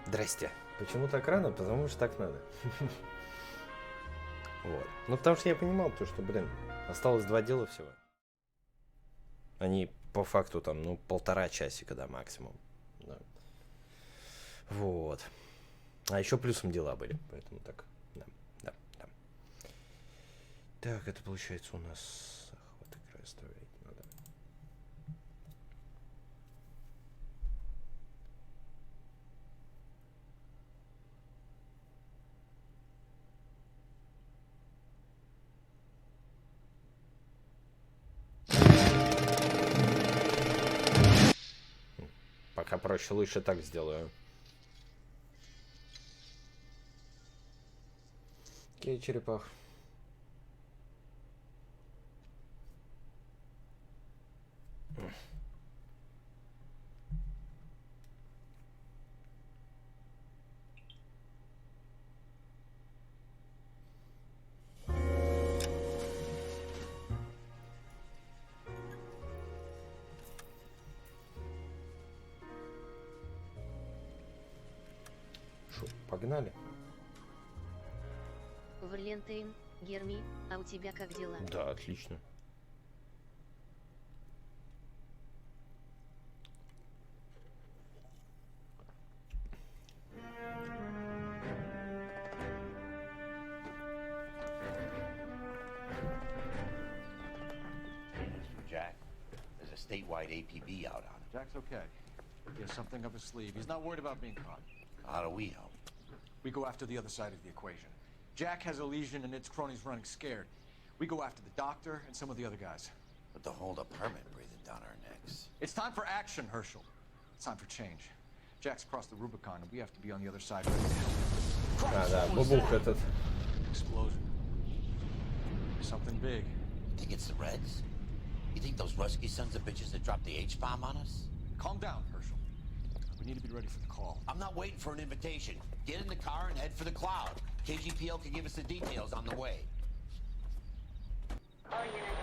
Здрасте. Почему так рано? Потому что так надо. Вот. Ну, потому что я понимал, то, что, блин, осталось 2 дела всего. Они по факту там, ну, 1,5 часика, да, максимум. Да. Вот. А еще плюсом дела были, поэтому так, да. Так, это получается у нас... Вот так расставлять надо. Пока проще, лучше так сделаю. Окей, черепах. Шо, погнали? Валентайн, Герми, а у тебя как дела? Да, отлично. Jack, there's a statewide APB out on him. Jack's okay. He has something up his sleeve. He's not worried about being caught. How do we help? We go after the other side of the equation. Jack has a legion and its cronies running scared. We go after the doctor and some of the other guys. With the whole department breathing down our necks. It's time for action, Herschel. It's time for change. Jack's crossed the Rubicon and we have to be on the other side right now. А, да, бабух этот. Explosion. Something big. You think it's the Reds? You think those Rusky sons of bitches that dropped the H-bomb on us? Calm down, Herschel. We need to be ready for the call. I'm not waiting for an invitation. Get in the car and head for the cloud. KGPL can give us the details on the way. All units,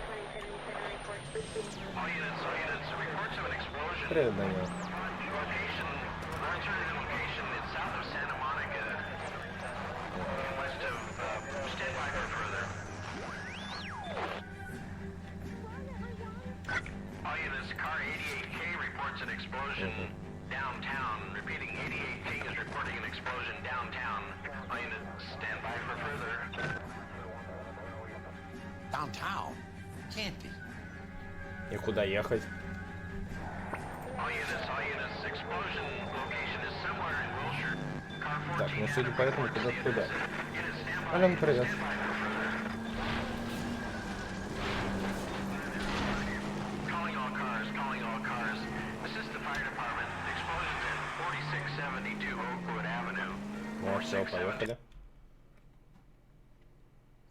2077 reports. All units, reports of an explosion. Привет, Донат. Location, alternative location, it's south of Santa Monica, west of, stand by for further. All units, car 88K reports an explosion downtown. Repeating, 88K is reporting an explosion downtown. All units, stand by for further. Downtown? Can't be. И куда ехать? All units, explosion location is somewhere in Wilshire. Car 14. Так, ну судя по этому, куда-то туда. Units, stand by. Ален, привет. Stand by for further. Calling all cars. Assist the fire department. Explosions at 4672 Oakwood Avenue. Ну, все, поехали.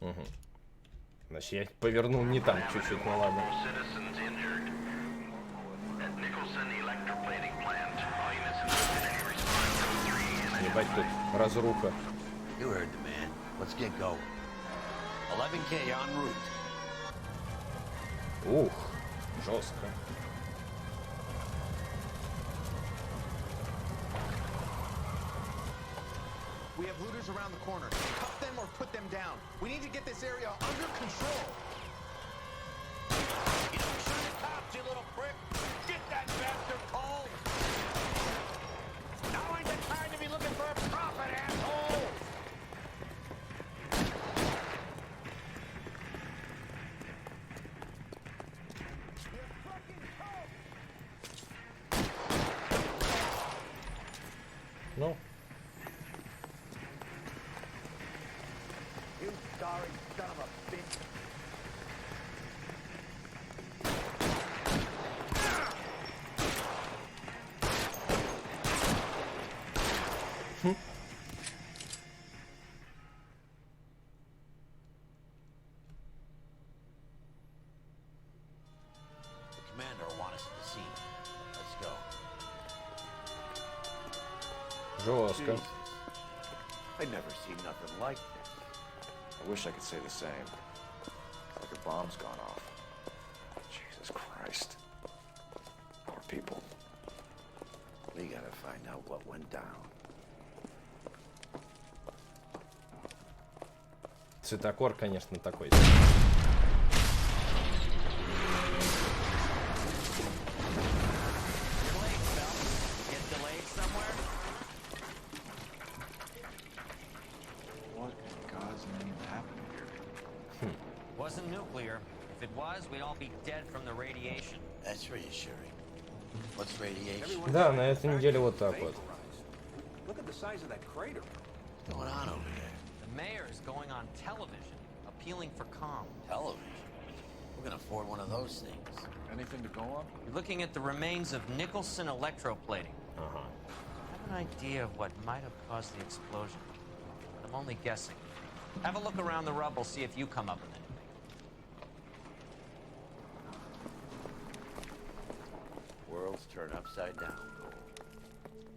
Угу. Значит, я повернул не там чуть-чуть, ну ладно. Citizens injured. At Nicholson Electroplating Plant. All units in vicinity respond to 3 and Ебать тут разруха. You heard the man. Let's get going. 11K en route. Ух, жестко. We have looters around the corner. Cuff them or put them down. We need to get this area under control. You don't shoot the cops, you little prick. Get that bastard cold. Now ain't the time to be looking for a profit, asshole. Ну, You sorry son of a bitch. The commander will want us at the scene. Let's go. жестко. I've never seen nothing like this. I wish I could say the same. Like a bomb's gone off. Jesus Christ. Poor people. We gotta find out what went down. цветокор, конечно, такой. What in God's name happened here? Wasn't nuclear. If it was, we'd all be dead from the radiation. That's reassuring. What's radiation? Да, на этой неделе вот так вот. Look at the size of that crater. What's going on over there? The mayor is going on television, appealing for calm. Television. We're gonna afford one of those things. Anything to go on? We're looking at the remains of Nicholson electroplating. Ага. I have an idea of what might have caused the explosion. I'm only guessing. Have a look around the rubble, see if you come up with anything. Worlds turn upside down.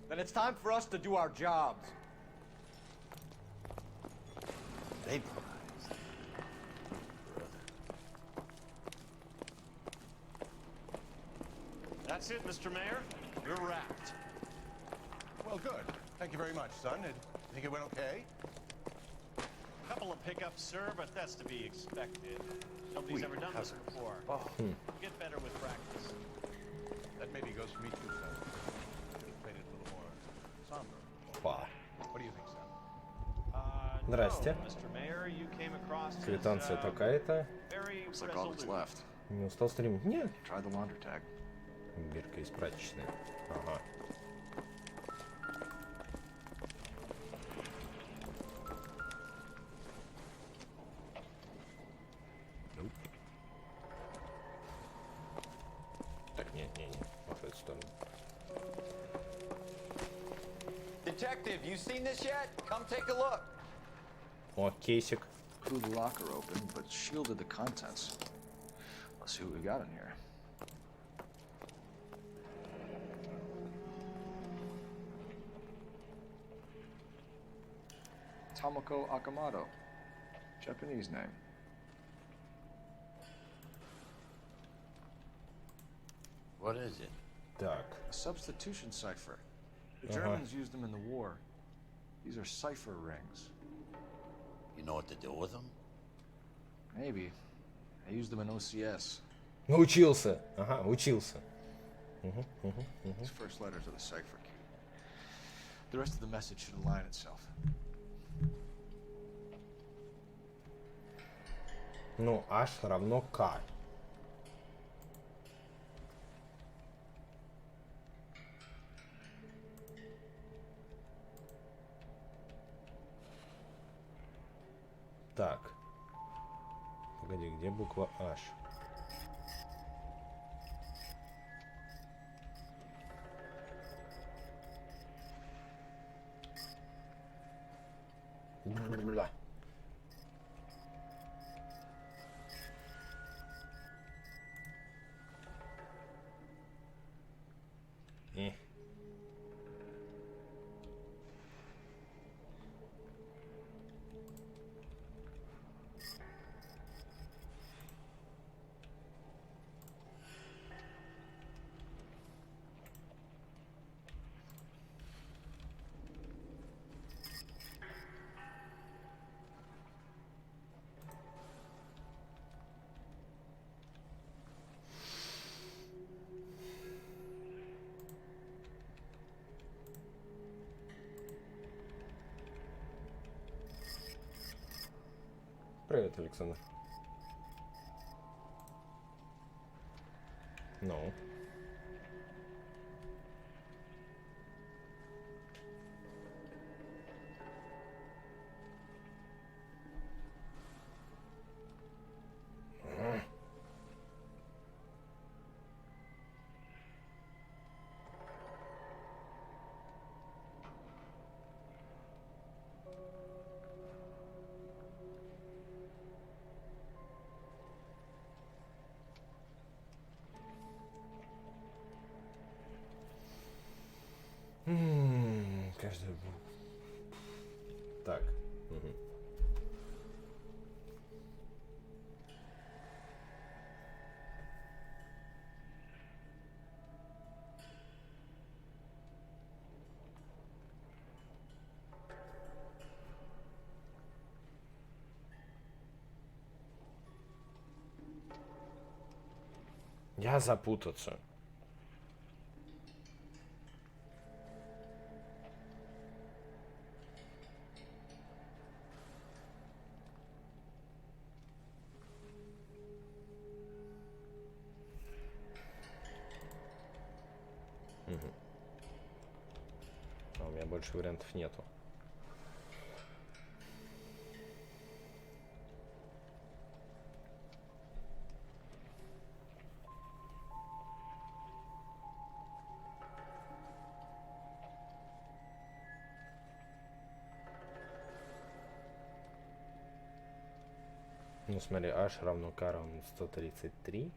Then it's time for us to do our jobs. Vaporized. That's it, Mr. Mayor. You're wrapped. Well, good. Thank you very much, son. Think it went okay? Couple of pickups, sir, but that's to be expected. Nobody's ever done this before. Get better with practice. That maybe goes for me too, son. Could have played it a little more somber. Опа. What do you think, son? Здрасте. No, Mr. Mayor, you came across as, Квитанция такая-то. very Looks like all that's resolute. left. Не устал стримить? Нет. Try the launder tag. Бирка из прачечной. Ага. Так, нет. Вот в эту сторону. Detective, you seen this yet? Come take a look. О, кейсик. Blew the locker open, but shielded the contents. Let's see what we got in here. Tomoko Akamoto. Japanese name. What is it? Так. A substitution cipher. The Uh-huh. Germans used them in the war. These are cipher rings. You know what to do with them? Maybe. I used them in OCS. Научился. Ага, учился. These first letters of the cipher key. The rest of the message should align itself. Ну, H равно K. Так. Погоди, где буква H? Бля. Привет, Александр. Ну. Каждый. Так. Угу. Я запутаться. А у меня больше вариантов нету. Ну смотри, h равно k равно 133.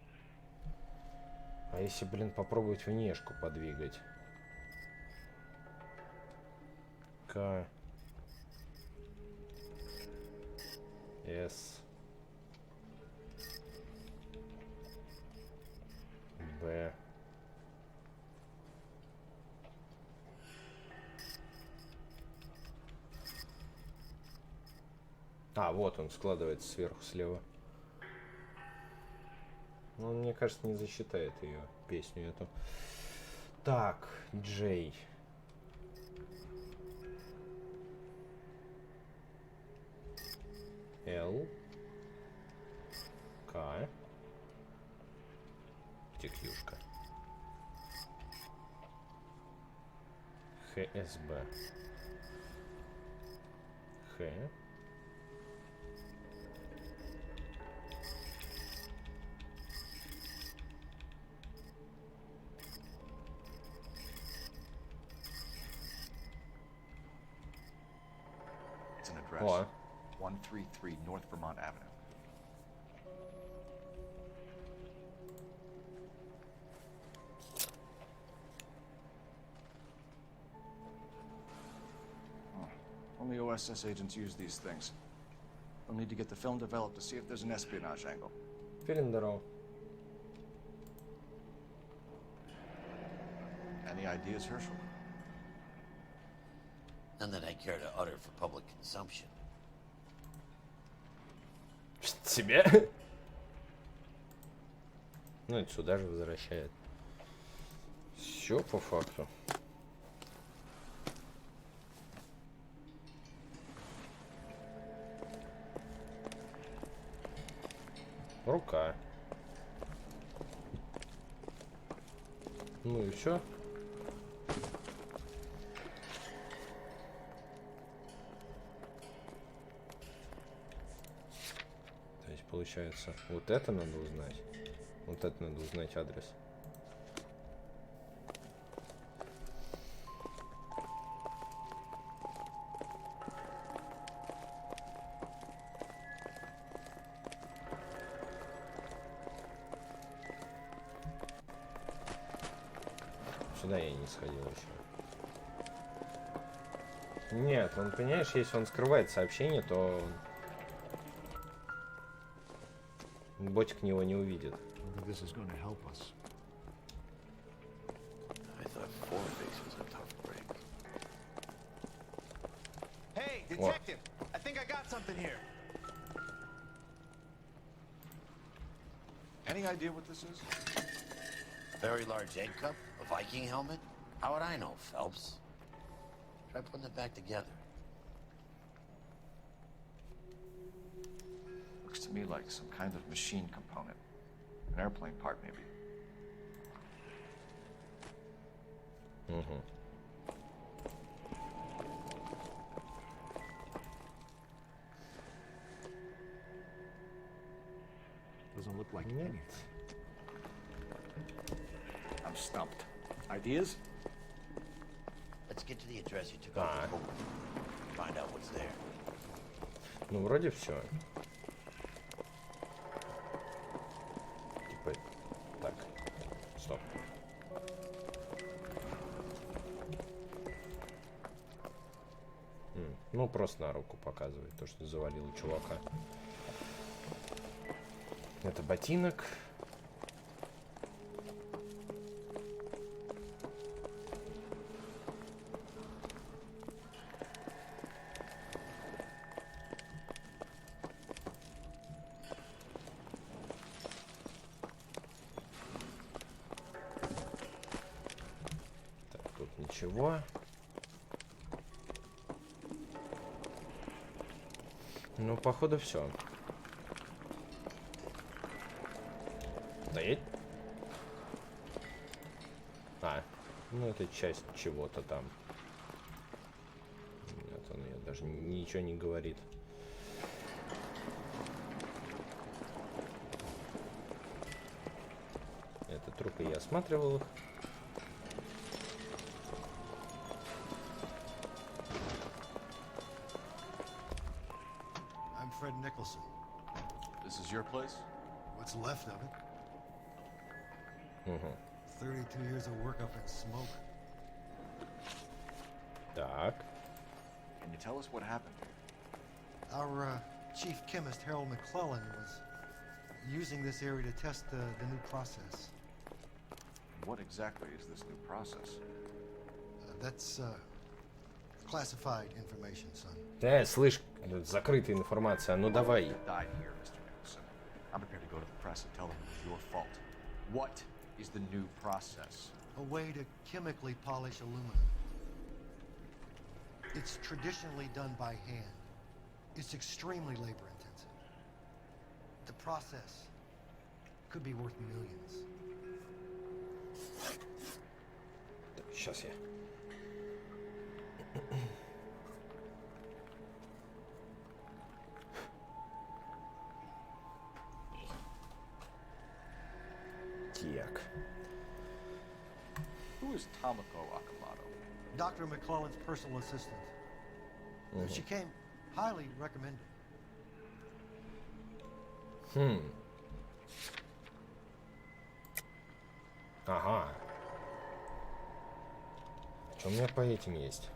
А если, блин, попробовать внешку подвигать? К. С. Б. А, вот он складывается сверху слева. Ну, мне кажется, не засчитает ее песню эту. Так, Джей. Л. К. Текьюшка. ХСБ. Х. It's an address. О. 133 North Vermont Avenue. Only OSS agents use these things. We'll need to get the film developed to see if there's an espionage angle. Перендоров. Any ideas, Herschel? None that I care to utter for public consumption. Себе? Ну, это сюда же возвращает. Все по факту. Рука. Ну и все. То есть получается, вот это надо узнать. Вот это надо узнать адрес. Сюда я не сходил еще. Нет, он, понимаешь, если он скрывает сообщение, то ботик него не увидит. I thought Four-Face was a tough break. Hey, detective! I think I got something here. Any idea what this is? Very large egg cup? A Viking helmet? How would I know, Phelps? Try putting it back together. Looks to me like some kind of machine component. An airplane part, maybe. Угу. Doesn't look like Нет. anything. I'm stumped. Ideas? Let's get to the address you took off the board. Find out what's there. Ну, вроде все. Типа, так, стоп. Ну, просто на руку показывает то, что завалил чувака. Это ботинок. Ничего. Ну, походу, все. Стоять. А, ну это часть чего-то там. Нет, он мне даже ничего не говорит. Это трупы, я осматривал их. I'm Fred Nicholson. This is your place? What's left of it? 32 years of work up in smoke. Так. Can you tell us what happened? Our chief chemist, Harold McClellan, was using this area to test the new process. What exactly is this new process? That's classified information, son. Да, слышь, закрытая информация. Ну давай. Died here, Mr. Nicholson. I'm prepared to go to the press and tell them it was your fault. What is the new process? A way to chemically polish aluminum. It's traditionally done by hand. It's extremely labor intensive. The process could be worth millions. Сейчас я. Так. Who is Tomoko Akamoto? Dr. McClellan's personal assistant. She came highly recommended. Ага. Что у меня по этим есть?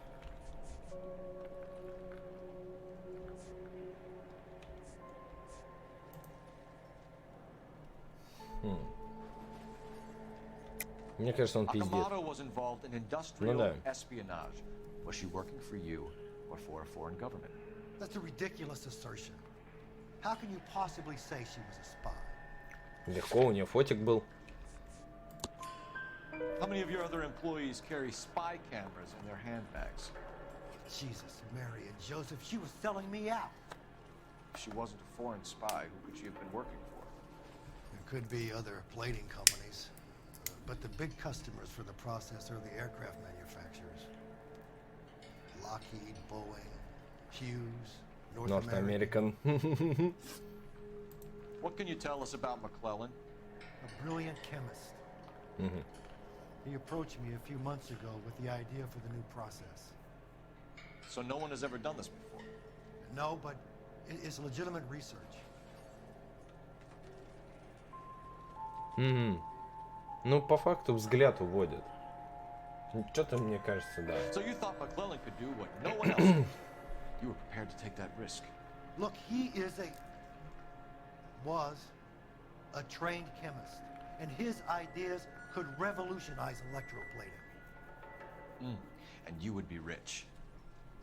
Мне кажется, он пиздец. Akamoto was involved in industrial espionage. Was she working for you or for a foreign government? That's a ridiculous assertion. How can you possibly say she was a spy? Легко, у нее фотик был. How many of your other employees carry spy cameras in their handbags? Jesus, Mary and Joseph, she was selling me out. If she wasn't a foreign spy, who could she have been working for? There could be other plating companies, but the big customers for the process are the aircraft manufacturers. Lockheed, Boeing, Hughes, North American. What can you tell us about McClellan? A brilliant chemist. He approached me a few months ago with the idea for the new process. So no one has ever done this before? No, but it's legitimate research. Ну, по факту взгляд уводит. Что-то мне кажется, да. So you thought McClellan could do what no one else could? You were prepared to take that risk. Look, he was a trained chemist, and his ideas could revolutionize electroplating. And you would be rich.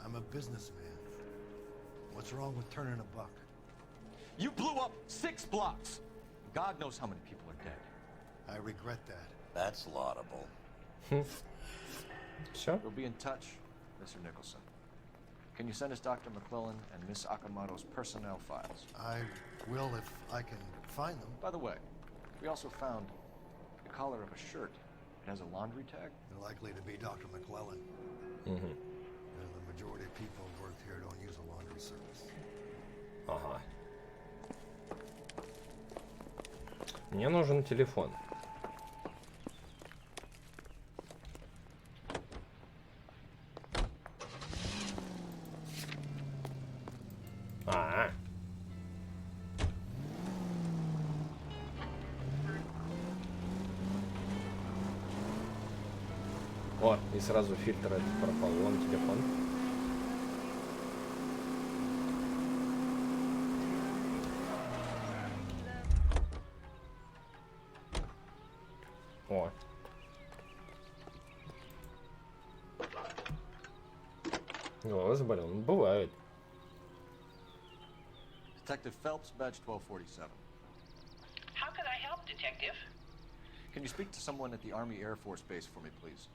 I'm a businessman. What's wrong with turning a buck? You blew up 6 blocks. God knows how many people are dead. I regret that. That's laudable. Все? We'll be in touch, Mr. Nicholson. Can you send us Dr. McClellan and Miss Akamoto's personnel files? I will if I can find them. By the way, we also found the collar of a shirt. It has a laundry tag. They're likely to be Dr. McClellan. The majority of people who work here don't use a laundry service. Ага. Мне нужен телефон. О, и сразу фильтр этот пропал. Вон телефон. О. Голова заболела. Ну, бывает. Detective Phelps, badge 1247. How can I help, Detective? Can you speak to someone at the Army Air Force Base for me, please?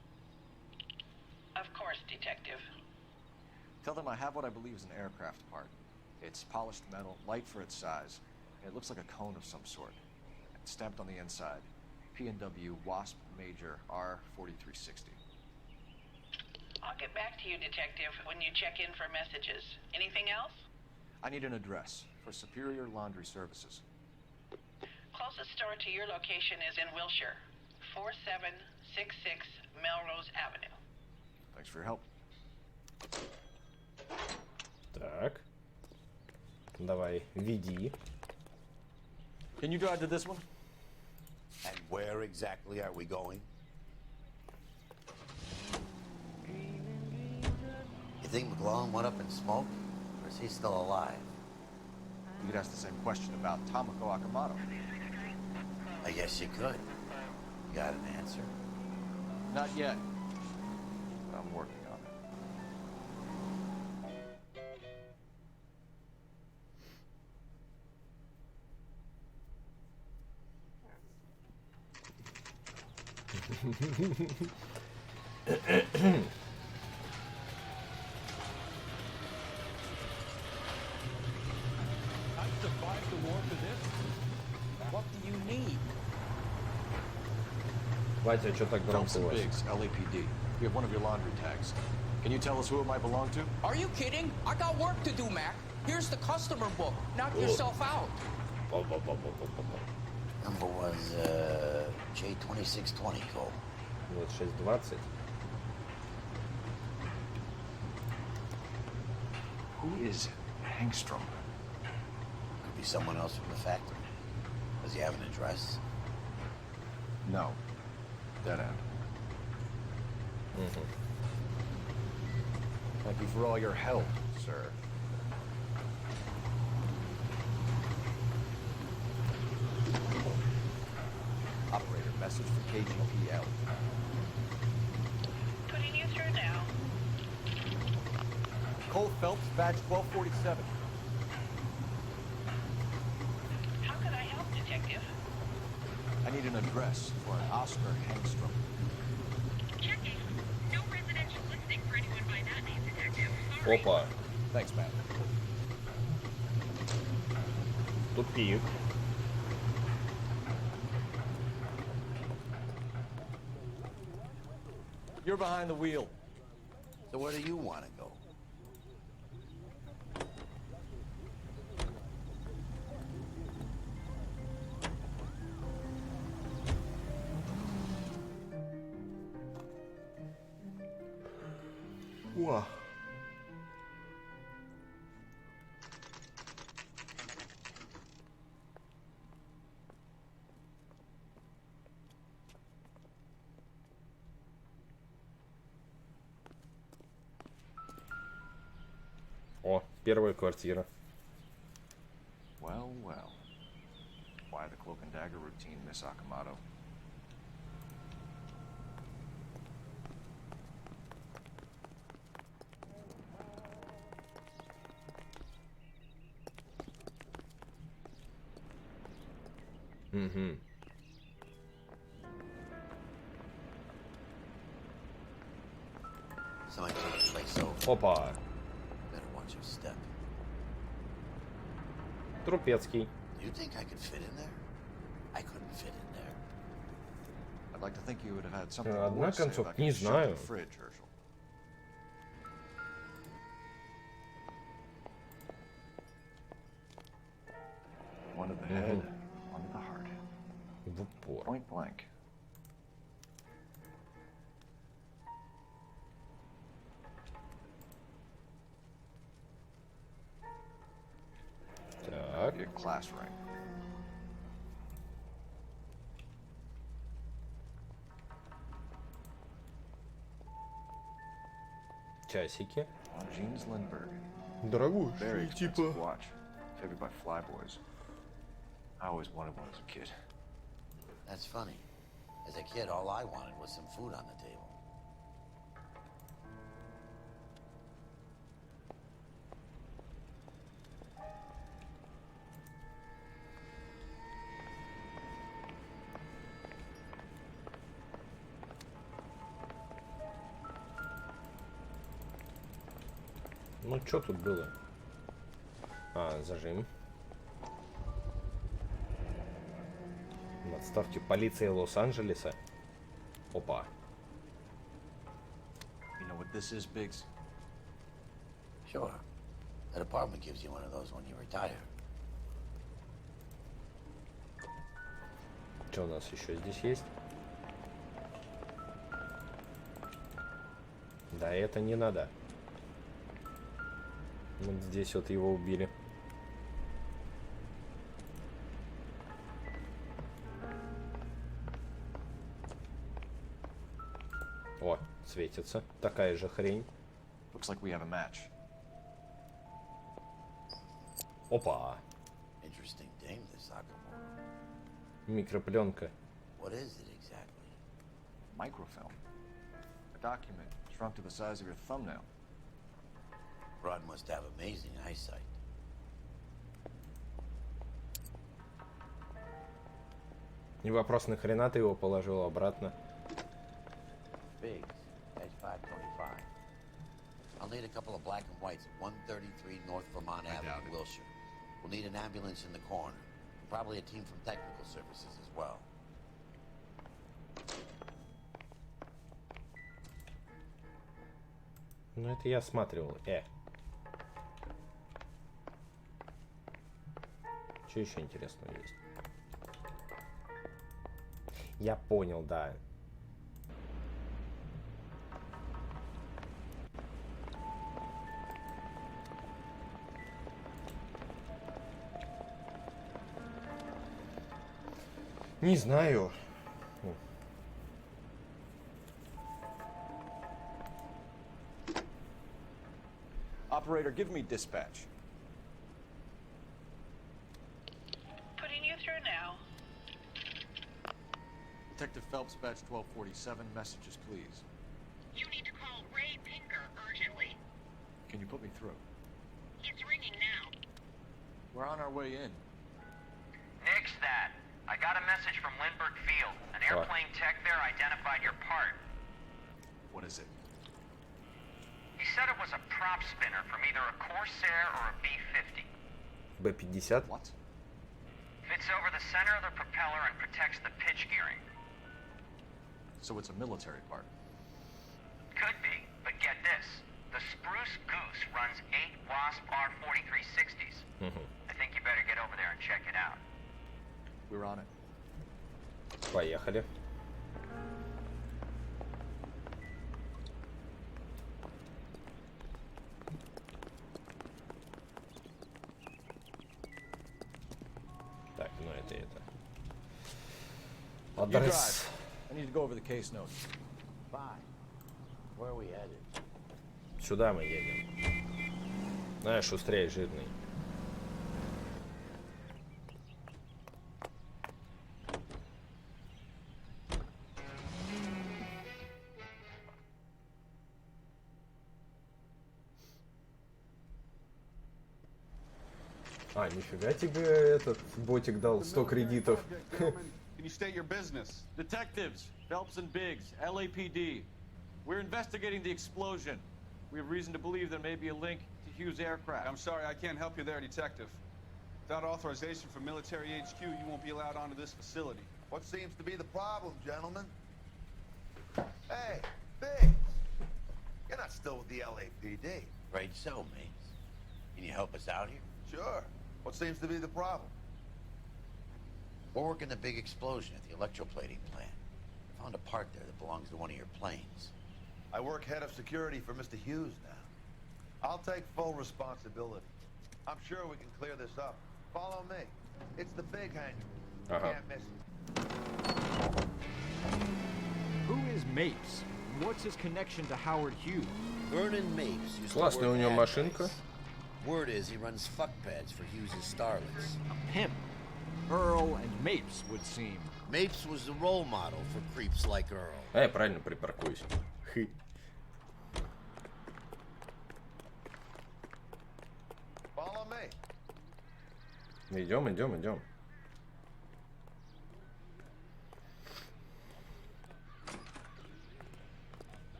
course, Detective. Tell them I have what I believe is an aircraft part. It's polished metal, light for its size. It looks like a cone of some sort. It's stamped on the inside. P&W Wasp Major R4360. I'll get back to you, Detective, when you check in for messages. Anything else? I need an address for Superior Laundry Services. Closest store to your location is in Wilshire, 4766 Melrose Avenue. Thanks for your help. Так. Давай, веди. Can you drive to this one? And where exactly are we going? You think McClellan went up in smoke? Or is he still alive? You could ask the same question about Tomoko Akamoto. I guess you could. You got an answer? Not yet. But I'm working on it. I survived the war for this. What do you need? Ватя, что так громко Thompson у вас? Biggs, LAPD. We have one of your laundry tags. Can you tell us who it might belong to? Are you kidding? I got work to do, Mac. Here's the customer book. Knock yourself out. Number was J2620, Cole. 2620. Who is Hangstrom? Could be someone else from the factory. Does he have an address? No. Dead end. Thank you for all your help, sir. Operator, message for KGPL. Putting you through now. Cole Phelps, badge 1247. How can I help, Detective? I need an address for an Oscar Hangstrom. Checking. No residential listing for anyone by that name, Detective. Sorry. Опа, Thanks, man. тупик. You're behind the wheel. So where do you want to go? Уа. О, первая квартира. Well, well. Why the cloak and dagger routine, Miss Akamoto? Угу. Somebody take the place over. Опа. Better watch your step. Трупецкий. Do you think I could fit in there? I couldn't fit in there. I'd like to think you would have had something Одна more to say концовка, about не your shut знаю. the fridge, Herschel. One to the head, one to the heart. В упор. Point blank. Так. Your class ring. Часики. Jeans Lindbergh. Дорогой, Very expensive watch. Favored by flyboys. I always wanted one as a kid. That's funny. As a kid, all I wanted was some food on the table. Ну, что тут было? А, зажим. В отставке полиции Лос-Анджелеса. Опа. You know what this is, Biggs? Sure. The department gives you one of those when you retire. Что у нас еще здесь есть? Да, это не надо. Вот здесь вот его убили. О, светится. Такая же хрень. Looks like we have a match. Опа. Interesting dame, this Nakamura. Микропленка. What is it exactly? Microfilm. A document shrunk to the size of your thumbnail. Rod must have amazing eyesight. Не вопрос, нахрена ты его положил обратно? Biggs, edge 525. I'll need a couple of black and whites at 133 North Vermont Avenue, Wilshire. We'll need an ambulance in the corner. Probably a team from technical services as well. Ну, это я осматривал. Что еще интересного есть? Я понял, да. Не знаю. Operator, give me dispatch. Putting you through now. Detective Phelps, badge 1247. Messages, please. You need to call Ray Pinker urgently. Can you put me through? It's ringing now. We're on our way in. Nix that. I got a message from Lindbergh Field. An airplane tech there identified your part. What is it? He said it was a prop spinner from either a Corsair or a B-50. B-50? What? Fits over the center of the propeller and protects the pitch gearing. So it's a military part. Could be, but get this. The Spruce Goose runs 8 Wasp R-4360s. I think you better get over there and check it out. We're on it. Поехали. Так, ну это. Адрес. I need to go over the case notes. Fine. Where are we headed? Сюда мы едем. Знаешь, шустрее, жирный. А, нифига тебе этот ботик дал 100 кредитов. Can you state your business? Detectives, Phelps and Biggs, LAPD. We're investigating the explosion. We have reason to believe there may be a link to Hughes' aircraft. I'm sorry, I can't help you there, Detective. Without authorization from Military HQ, you won't be allowed onto this facility. What seems to be the problem, gentlemen? Hey, Biggs! You're not still with the LAPD. Right so, mates. Can you help us out here? Sure. What seems to be the problem? We're working the big explosion at the electroplating plant. I found a part there that belongs to one of your planes. I work head of security for Mr. Hughes now. I'll take full responsibility. I'm sure we can clear this up. Follow me. It's the big hangar. Can't miss it. Who is Mapes? What's his connection to Howard Hughes? Vernon Mapes used Классная to у work него at машинка. Word is he runs fuck pads for Hughes' starlets. A pimp. Earl and Mapes would seem. Mapes was the role model for creeps like Earl. А я правильно припаркуюсь. Хы. Follow me. Идем, идем, идем.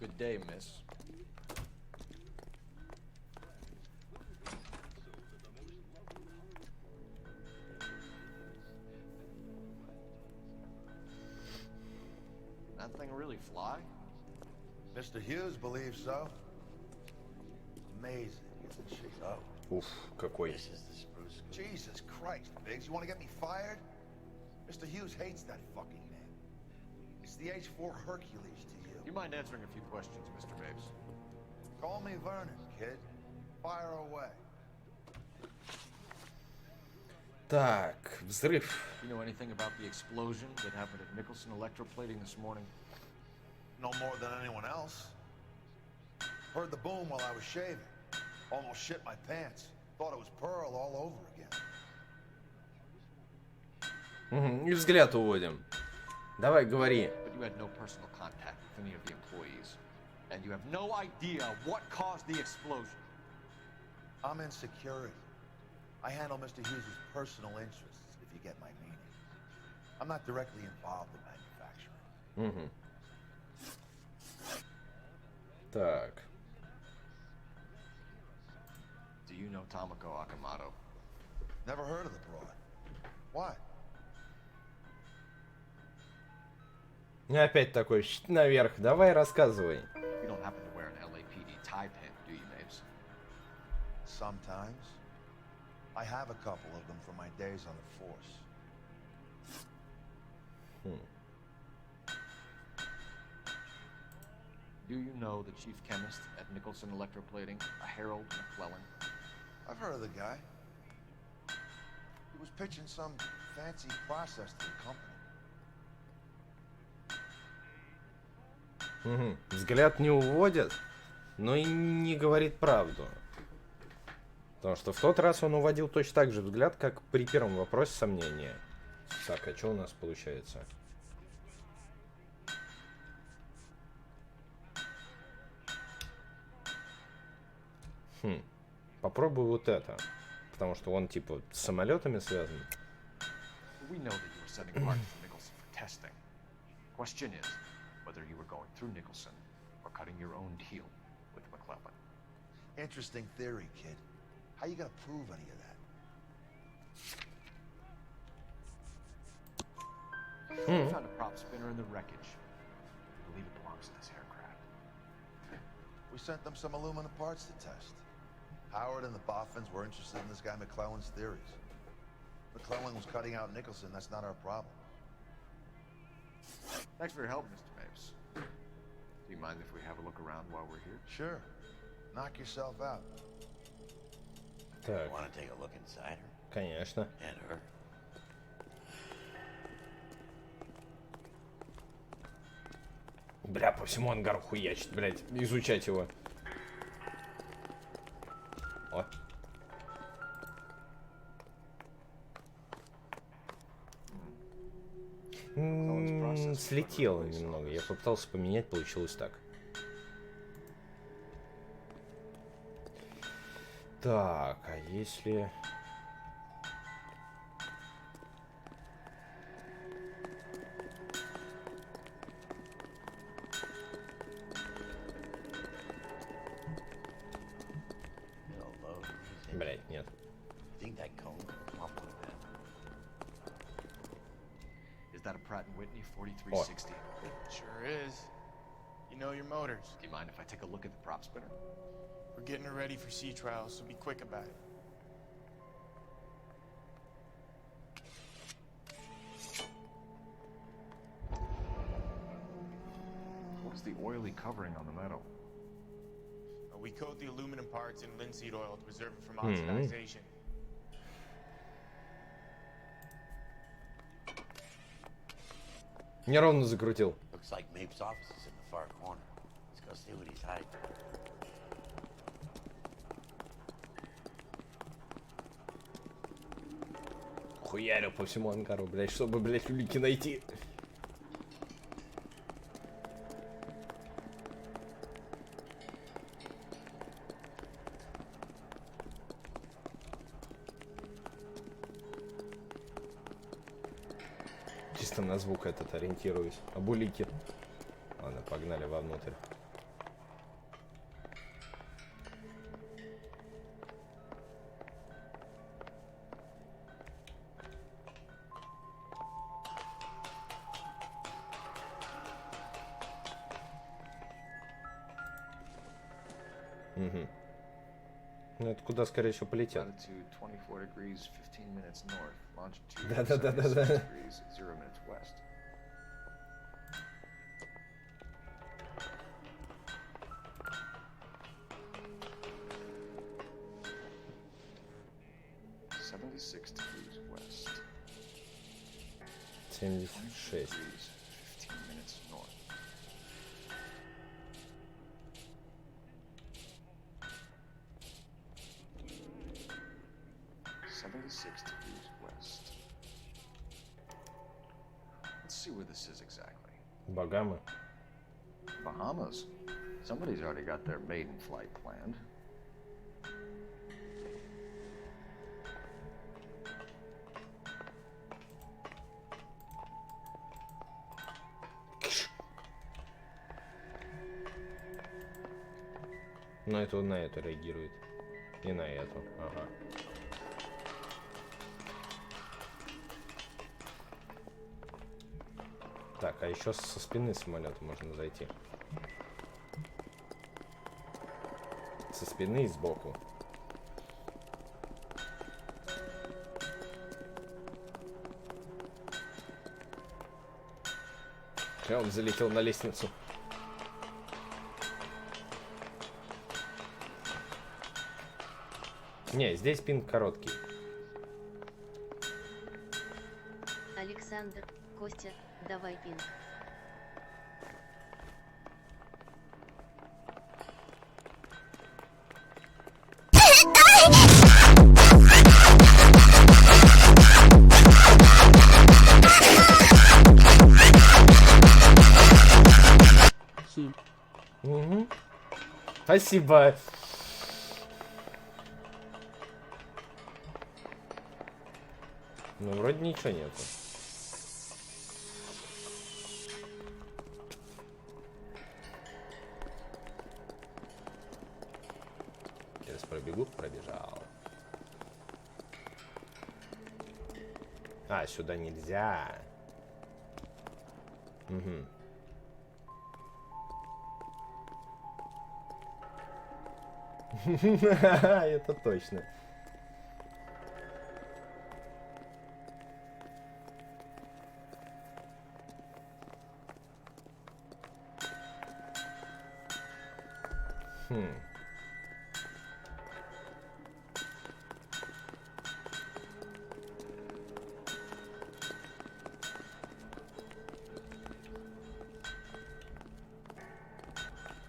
Good day, miss. thing really fly? Mr. Hughes believes so. Amazing, isn't she? Oh. Уф, какой. Jesus Christ, Biggs, you want to get me fired? Mr. Hughes hates that fucking man. It's the H4 Hercules to you. You mind answering a few questions, Mr. Mapes? Call me Vernon, kid. Fire away. Так, взрыв. You know anything about the explosion that happened at Nicholson Electroplating this morning? No more than anyone else. Heard the boom while I was shaving. Almost shit my pants. Thought it was Pearl all over again. И взгляд уводим. Давай, говори. But you had no personal contact with any of the employees. And you have no idea what caused the explosion. I'm in security. I handle Mr. Hughes' personal interests, if you get my meaning. I'm not directly involved in manufacturing. Так. Do you know Tomoko Akamoto? Never heard of the broad. Why? И опять такой наверх. Давай, рассказывай. You don't happen to wear an LAPD tie pin, do you, Mapes? Sometimes. I have a couple of them from my days on the force. Do you know the chief chemist at Nicholson Electroplating, a Harold McClellan? I've heard of the guy. He was pitching some fancy process to the company. Взгляд не уводит, но и не говорит правду. Потому что в тот раз он уводил точно так же взгляд, как при первом вопросе сомнения. Так, а что у нас получается? Попробуй вот это. Потому что он типа с самолетами связан. We know that you were sending parts to Nicholson for testing. Question is whether you were going through Nicholson or cutting your own deal with McClellan. Interesting theory, kid. How you gonna prove any of that? We found a prop spinner in the wreckage. I believe it belongs to this aircraft. We sent them some aluminum parts to test. Howard and the Boffins were interested in this guy McClellan's theories. McClellan was cutting out Nicholson, that's not our problem. Thanks for your help, Mr. Mapes. Do you mind if we have a look around while we're here? Sure. Knock yourself out. Так. Want to take a look inside her? Конечно. And her? Бля, по всему ангару хуячит, блядь. Изучать его. О. Слетело немного. Я попытался поменять, получилось так. Так, а если... Блять, нет. Is that a Pratt & Whitney 4360? Sure is. You know your motors. Do you mind if I take a look at the prop spinner? We're getting her ready for sea trials, so be quick about it. What's the oily covering on the metal? We coat the aluminum parts in linseed oil to preserve it from oxidization. Неровно закрутил. Looks like Mapes' office is in the far corner. Let's go see what he's hiding. Хуярю по всему ангару, блядь, чтобы, блядь, улики найти. Чисто на звук этот ориентируюсь. Об улики. Ладно, погнали вовнутрь. Угу. Ну, это куда, скорее всего, полетел. Latitude 24 degrees, 15 minutes north. Longitude Да-да-да-да-да. 76 degrees, 0 minutes west. Degrees west. 76. 15 minutes north. Degrees west. Let's see where this is exactly. Багамы. Bahamas. Somebody's already got their maiden flight planned. Но это на эту реагирует. И на эту. Ага. Так, а еще со спины самолета можно зайти. Со спины и сбоку. Он залетел на лестницу. Не, здесь пинг короткий. Александр, Костя, давай пинг. Угу. Спасибо. Ну, вроде ничего нету. Сейчас пробегу, пробежал. А, сюда нельзя. Угу. Это точно.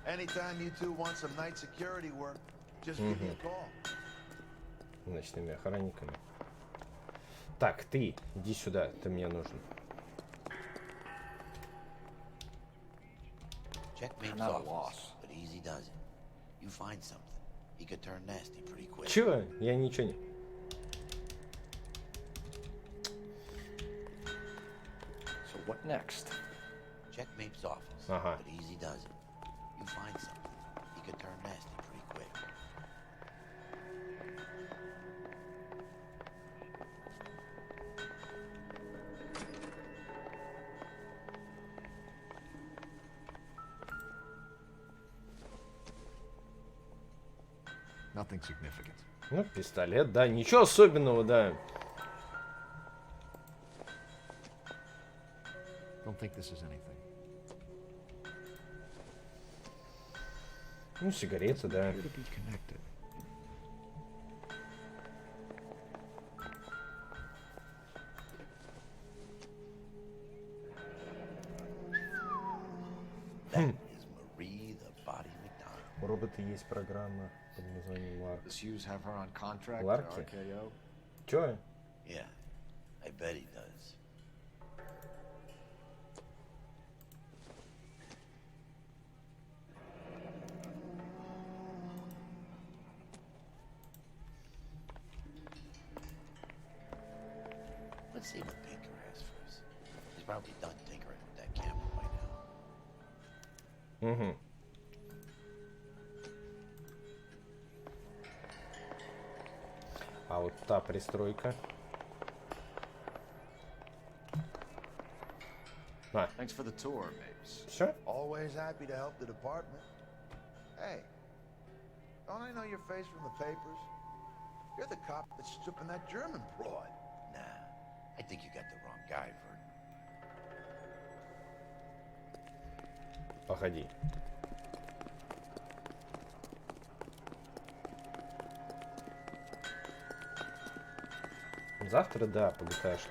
Anytime you two want some night security work, just give me a call. Ночными охранниками. Так, ты, иди сюда, ты мне нужен. Чего? Я ничего не... So what next? Checkmate's office, Ага. but easy does it. You find something, he could turn nasty pretty quick. Nothing significant. Ну, пистолет, да, ничего особенного, да. Don't think this is anything. Ну, сигареты, да. Appear to be connected. У робота есть программа под названием LARK. Does Hughes have her on contract LARK? to RKO? Чё? Yeah, I bet he does. Let's see what Tinker has for us. He's probably done tinkering with that camera by now. Угу. А вот та пристройка. А. Thanks for the tour, Mapes. Все? Always happy to help the department. Hey, Don't I know your face from the papers? You're the cop that's stripping that German broad. Nah, I think you got the wrong guy, Vern. Погоди. Завтра, да, по ГТАшке.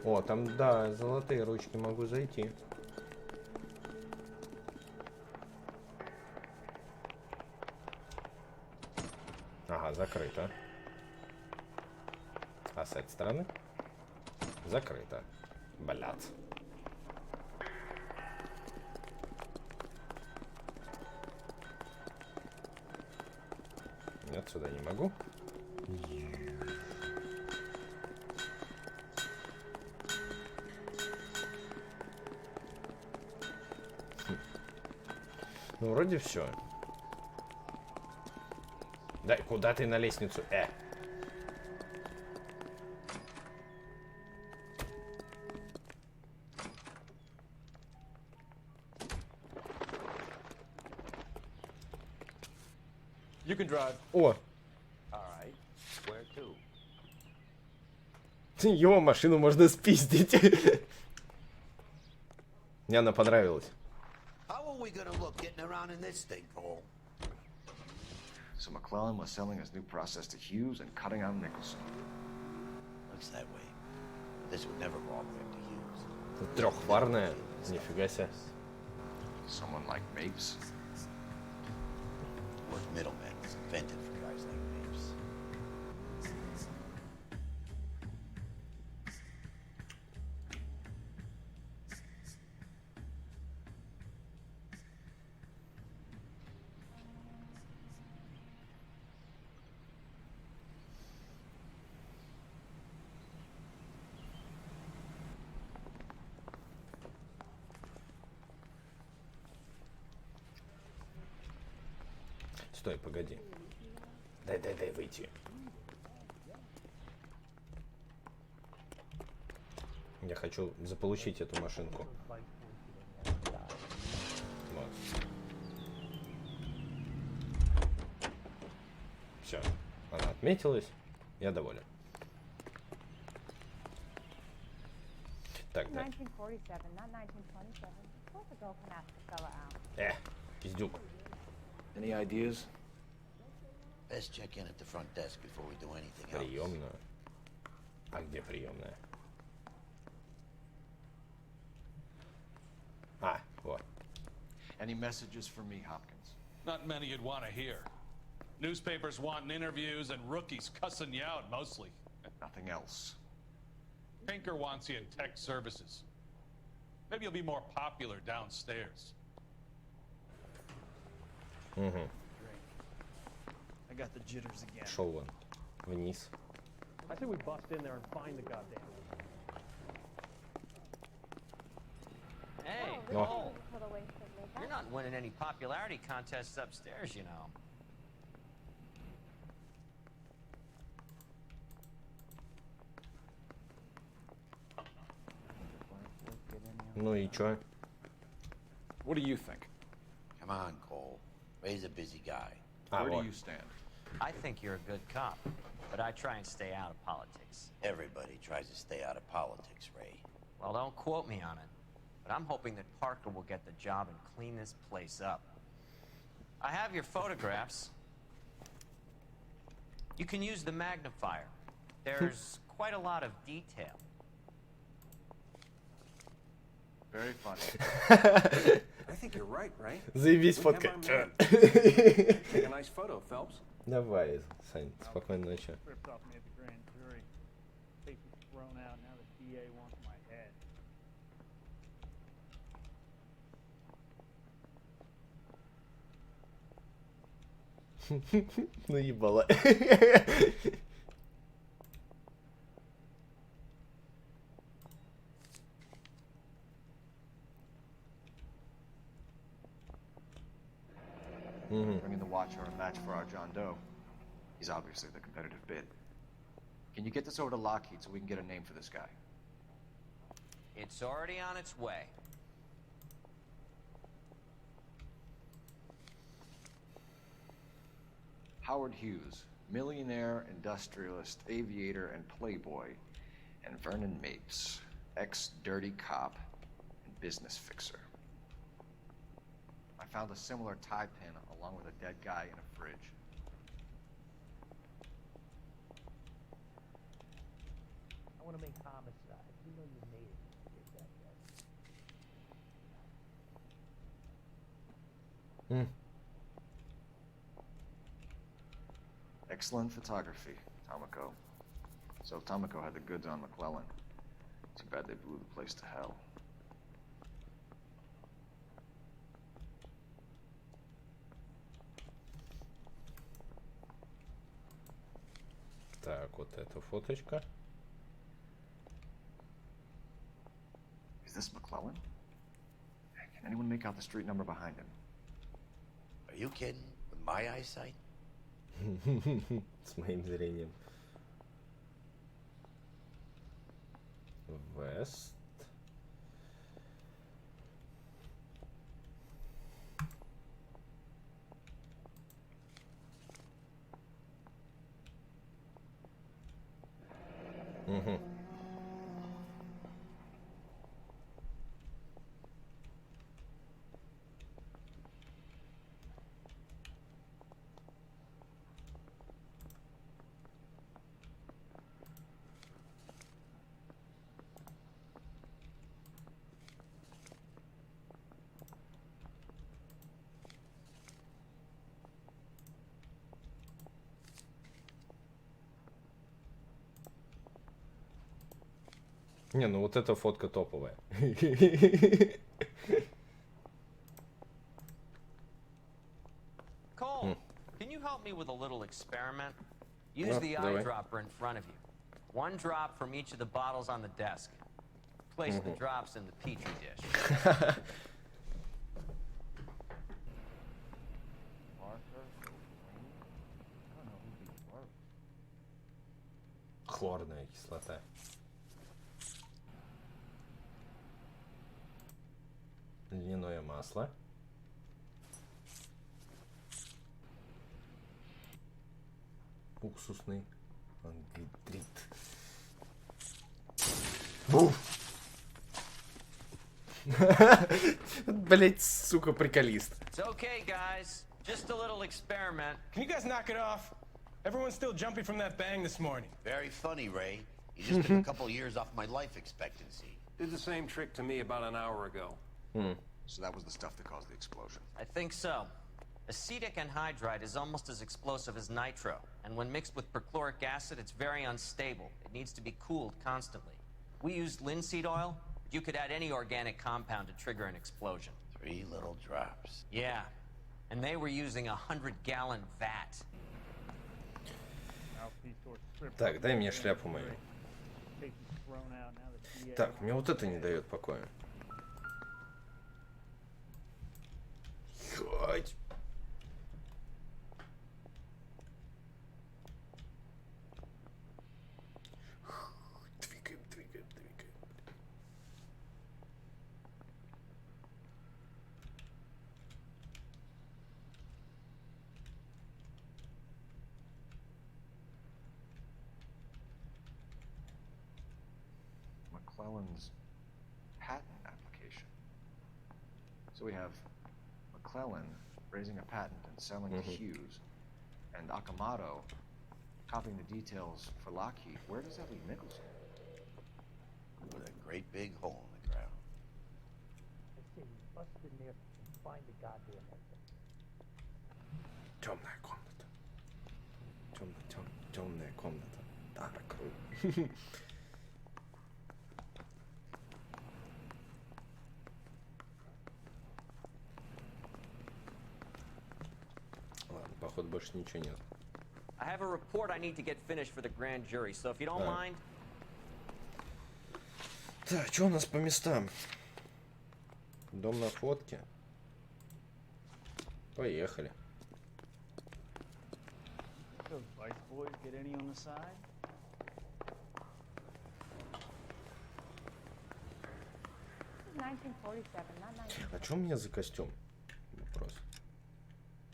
О, там, да, золотые ручки, могу зайти. Ага, закрыто. А с этой стороны? Закрыто. Блядь. Нет, сюда не могу. Ну, вроде все. Да, куда ты на лестницу? You can drive. О! All right. Where to? Его машину можно спиздить. Мне она понравилась. How are we gonna look getting around in this thing, Cole? So McClellan was selling his new process to Hughes and cutting out Nicholson. Looks that way. This would never go all the way up to Hughes. Трехварная. Нифига себе. Someone like Mapes? Word middleman was invented for guys like Mapes. Стой, погоди. Дай выйти. Я хочу заполучить эту машинку. Вот. Все. Она отметилась. Я доволен. Так, да. Пиздюк. Any ideas? Best check in at the front desk before we do anything else. Приемная. А где приемная? А, вот. Any messages for me, Hopkins? Not many you'd want to hear. Newspapers wanting interviews and rookies cussing you out mostly. Nothing else. Pinker wants you in tech services. Maybe you'll be more popular downstairs. Угу. I got the jitters again. Шел он вниз. I say we bust in there and find the goddamn. Hey, No. Cole. You're not winning any popularity contests upstairs, you know. Ну и чё? What do you think? Come on, Cole. Ray's a busy guy. А, Where вот. do you stand? I think you're a good cop, but I try and stay out of politics. Everybody tries to stay out of politics, Ray. Well, don't quote me on it, but I'm hoping that Parker will get the job and clean this place up. I have your photographs. You can use the magnifier. There's quite a lot of detail. Very funny. I think you're right, right? Заебись We have фоткать. our man. Take a nice photo, Phelps. Давай, Сань, спокойной ночи. Ripped off me at the grand jury. Case was thrown out. Now the DA wants my head. Ну ебало. Bringing the Watcher a match for our John Doe. He's obviously the competitive bid. Can you get this over to Lockheed so we can get a name for this guy? It's already on its way. Howard Hughes, millionaire, industrialist, aviator, and playboy, and Vernon Mapes, ex-dirty cop and business fixer. I found a similar tie pin along with a dead guy in a fridge. I want to make homicide. You know you made it. Get that guy. Excellent photography, Tomoko. So Tomoko had the goods on McClellan. Too bad they blew the place to hell. Так, вот эта фоточка. Is this McClellan? Can anyone make out the street number behind him? Are you kidding? With my eyesight? С моим зрением. Вест. Угу. Не, ну вот эта фотка топовая. Cole, can you help me with a little experiment? Use the eyedropper in front of you. One drop from each of the bottles on the desk. Place the drops in the petri dish. Хлорная кислота. Льняное масло. Уксусный ангидрид. Блять, сука, приколист. It's okay, guys. Just a little experiment. Can you guys knock it off? Everyone's still jumping from that bang this morning. Very funny, Ray. You just took a couple of years off my life expectancy. Did the same trick to me about an hour ago. So that was the stuff that caused the explosion. I think so. Acetic anhydride is almost as explosive as nitro, and when mixed with perchloric acid, it's very unstable. It needs to be cooled constantly. We used linseed oil, but you could add any organic compound to trigger an explosion. 3 little drops. Yeah, and they were using a 100-gallon vat. Так, дай мне шляпу мою. Так, мне вот это не дает покоя. Ебать. Двигаем, двигаем, двигаем. McClellan's patent application. So we have McClellan raising a patent and selling to Hughes, and Akamoto copying the details for Lockheed. Where does that leave Nicholson? With a great big hole in the ground. I say we bust in there and find the goddamn exit. Темная комната. Темная комната. Dark room. Ладно, походу больше ничего нет. I have a report I need to get finished for the grand jury, so if you don't mind. Так, что у нас по местам? Дом на фотке. Поехали. Those Vice boys get any on the side? А что у меня за костюм? Вопрос.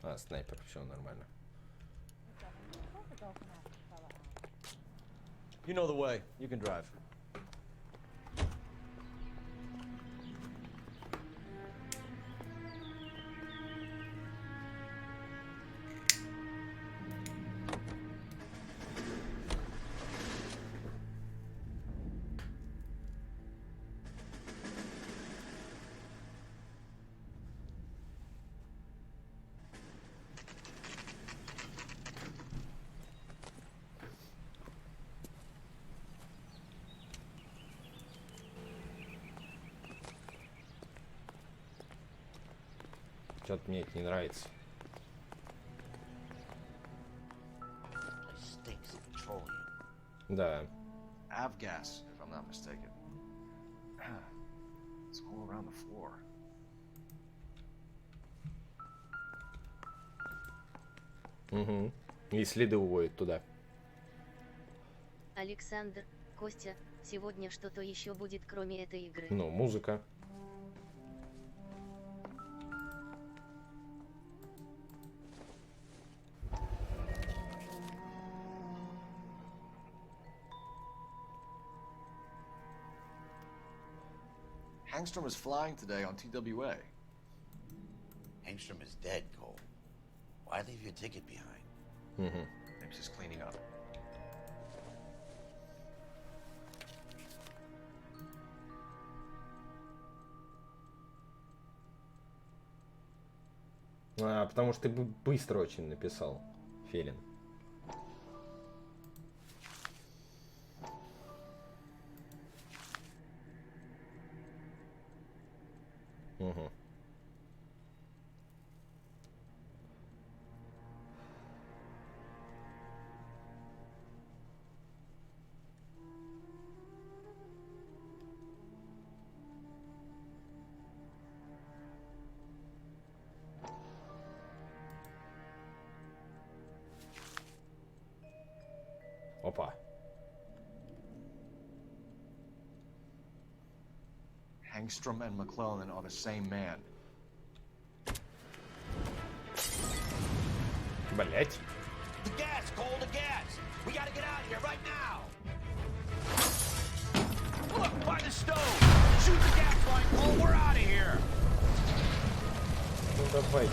А, снайпер, все нормально. You know the way. You can drive. Что-то мне это не нравится. Да. Avgas, if I'm not mistaken. It's all around the floor. Угу. И следы уводят туда. Александр, Костя, сегодня что-то еще будет, кроме этой игры? Ну, музыка. Hangstrom is flying today on TWA. Hangstrom is dead, Cole. Why leave your ticket behind? Угу. Maybe she's cleaning up. Потому что ты быстро очень написал, Фелин. Угу. Опа. Hangstrom and McClellan are the same man. Блять. The gas, Cole, the gas! We gotta get out of here right now! Look, by the stove! Shoot the gas line, Cole, we're out of here! Ну давайте.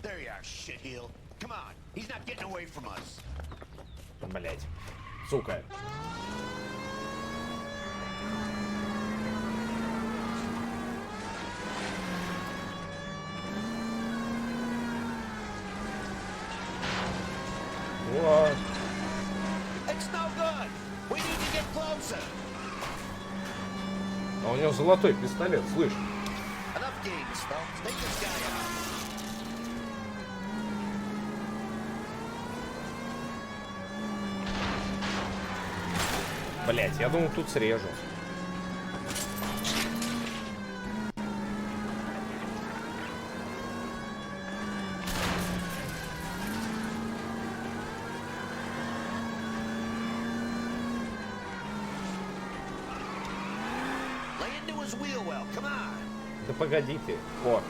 There you are, shitheel. Come on, he's not getting away from us. Блять. Сука. What? It's no good. We need to get closer. А у него золотой пистолет, слышь? Enough games, folks. Take this guy out. Блять, я думал, тут срежу. Да погоди ты. О.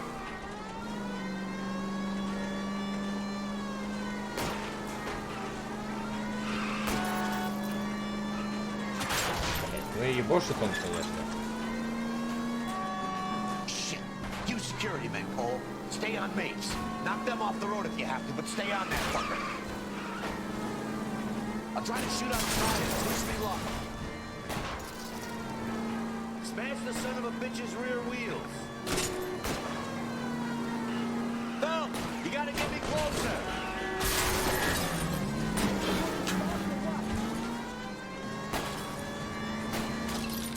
Ну и ебошит он, конечно. Shit. You security men, Cole. Stay on mates. Knock them off the road if you have to, but stay on that fucker. I'll try to shoot outside and push me lock. Smash the son of a bitch's rear wheels. Phil, you gotta get me closer.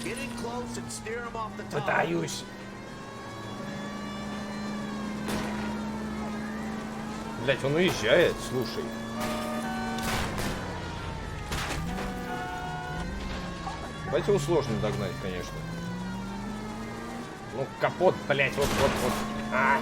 Get in close and steer him off the top. Пытаюсь. Блять, он уезжает, слушай. Давайте его сложно догнать, конечно. Ну, капот, блять, вот. А!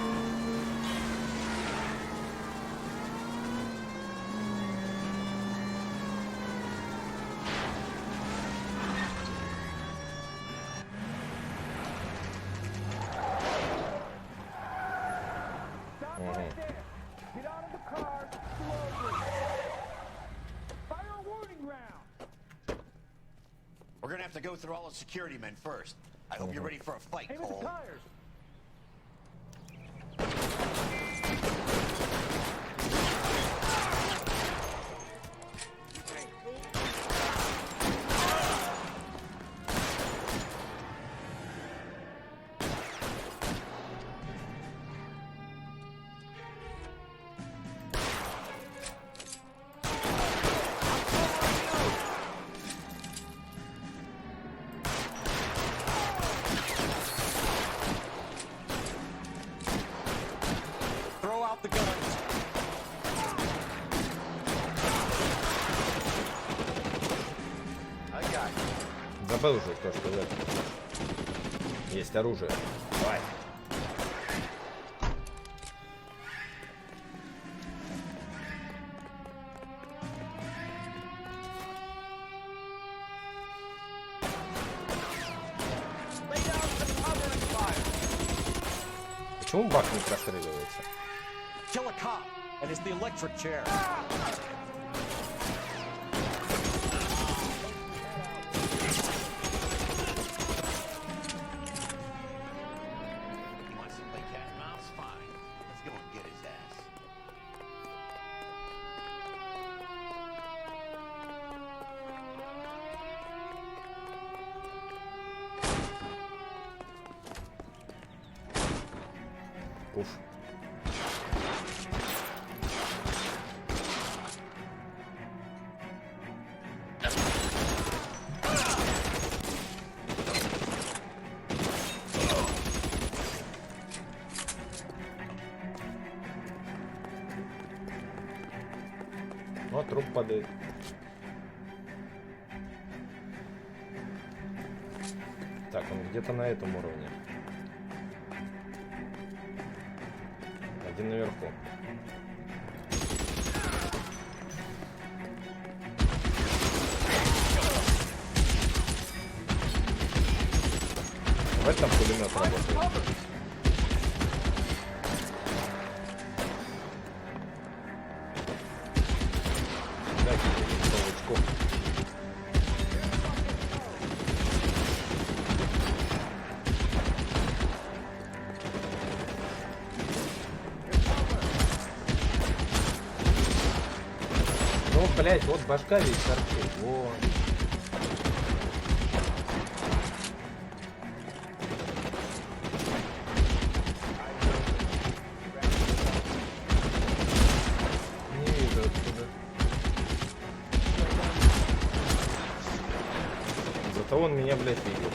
to go through all the security men first. I hope you're ready for a fight, Cole. Забыл уже то, что есть оружие. Давай. Почему бак не простреливается? Kill a cop, and it's the electric chair. Уф. О, труп падает. Так, он где-то на этом уровне. Один наверху. В этом пулемет работает. Дайте мне винтовочку. Ну, блять, вот башка ведь торчит. Вот. Не вижу отсюда. Зато он меня, блядь, видит.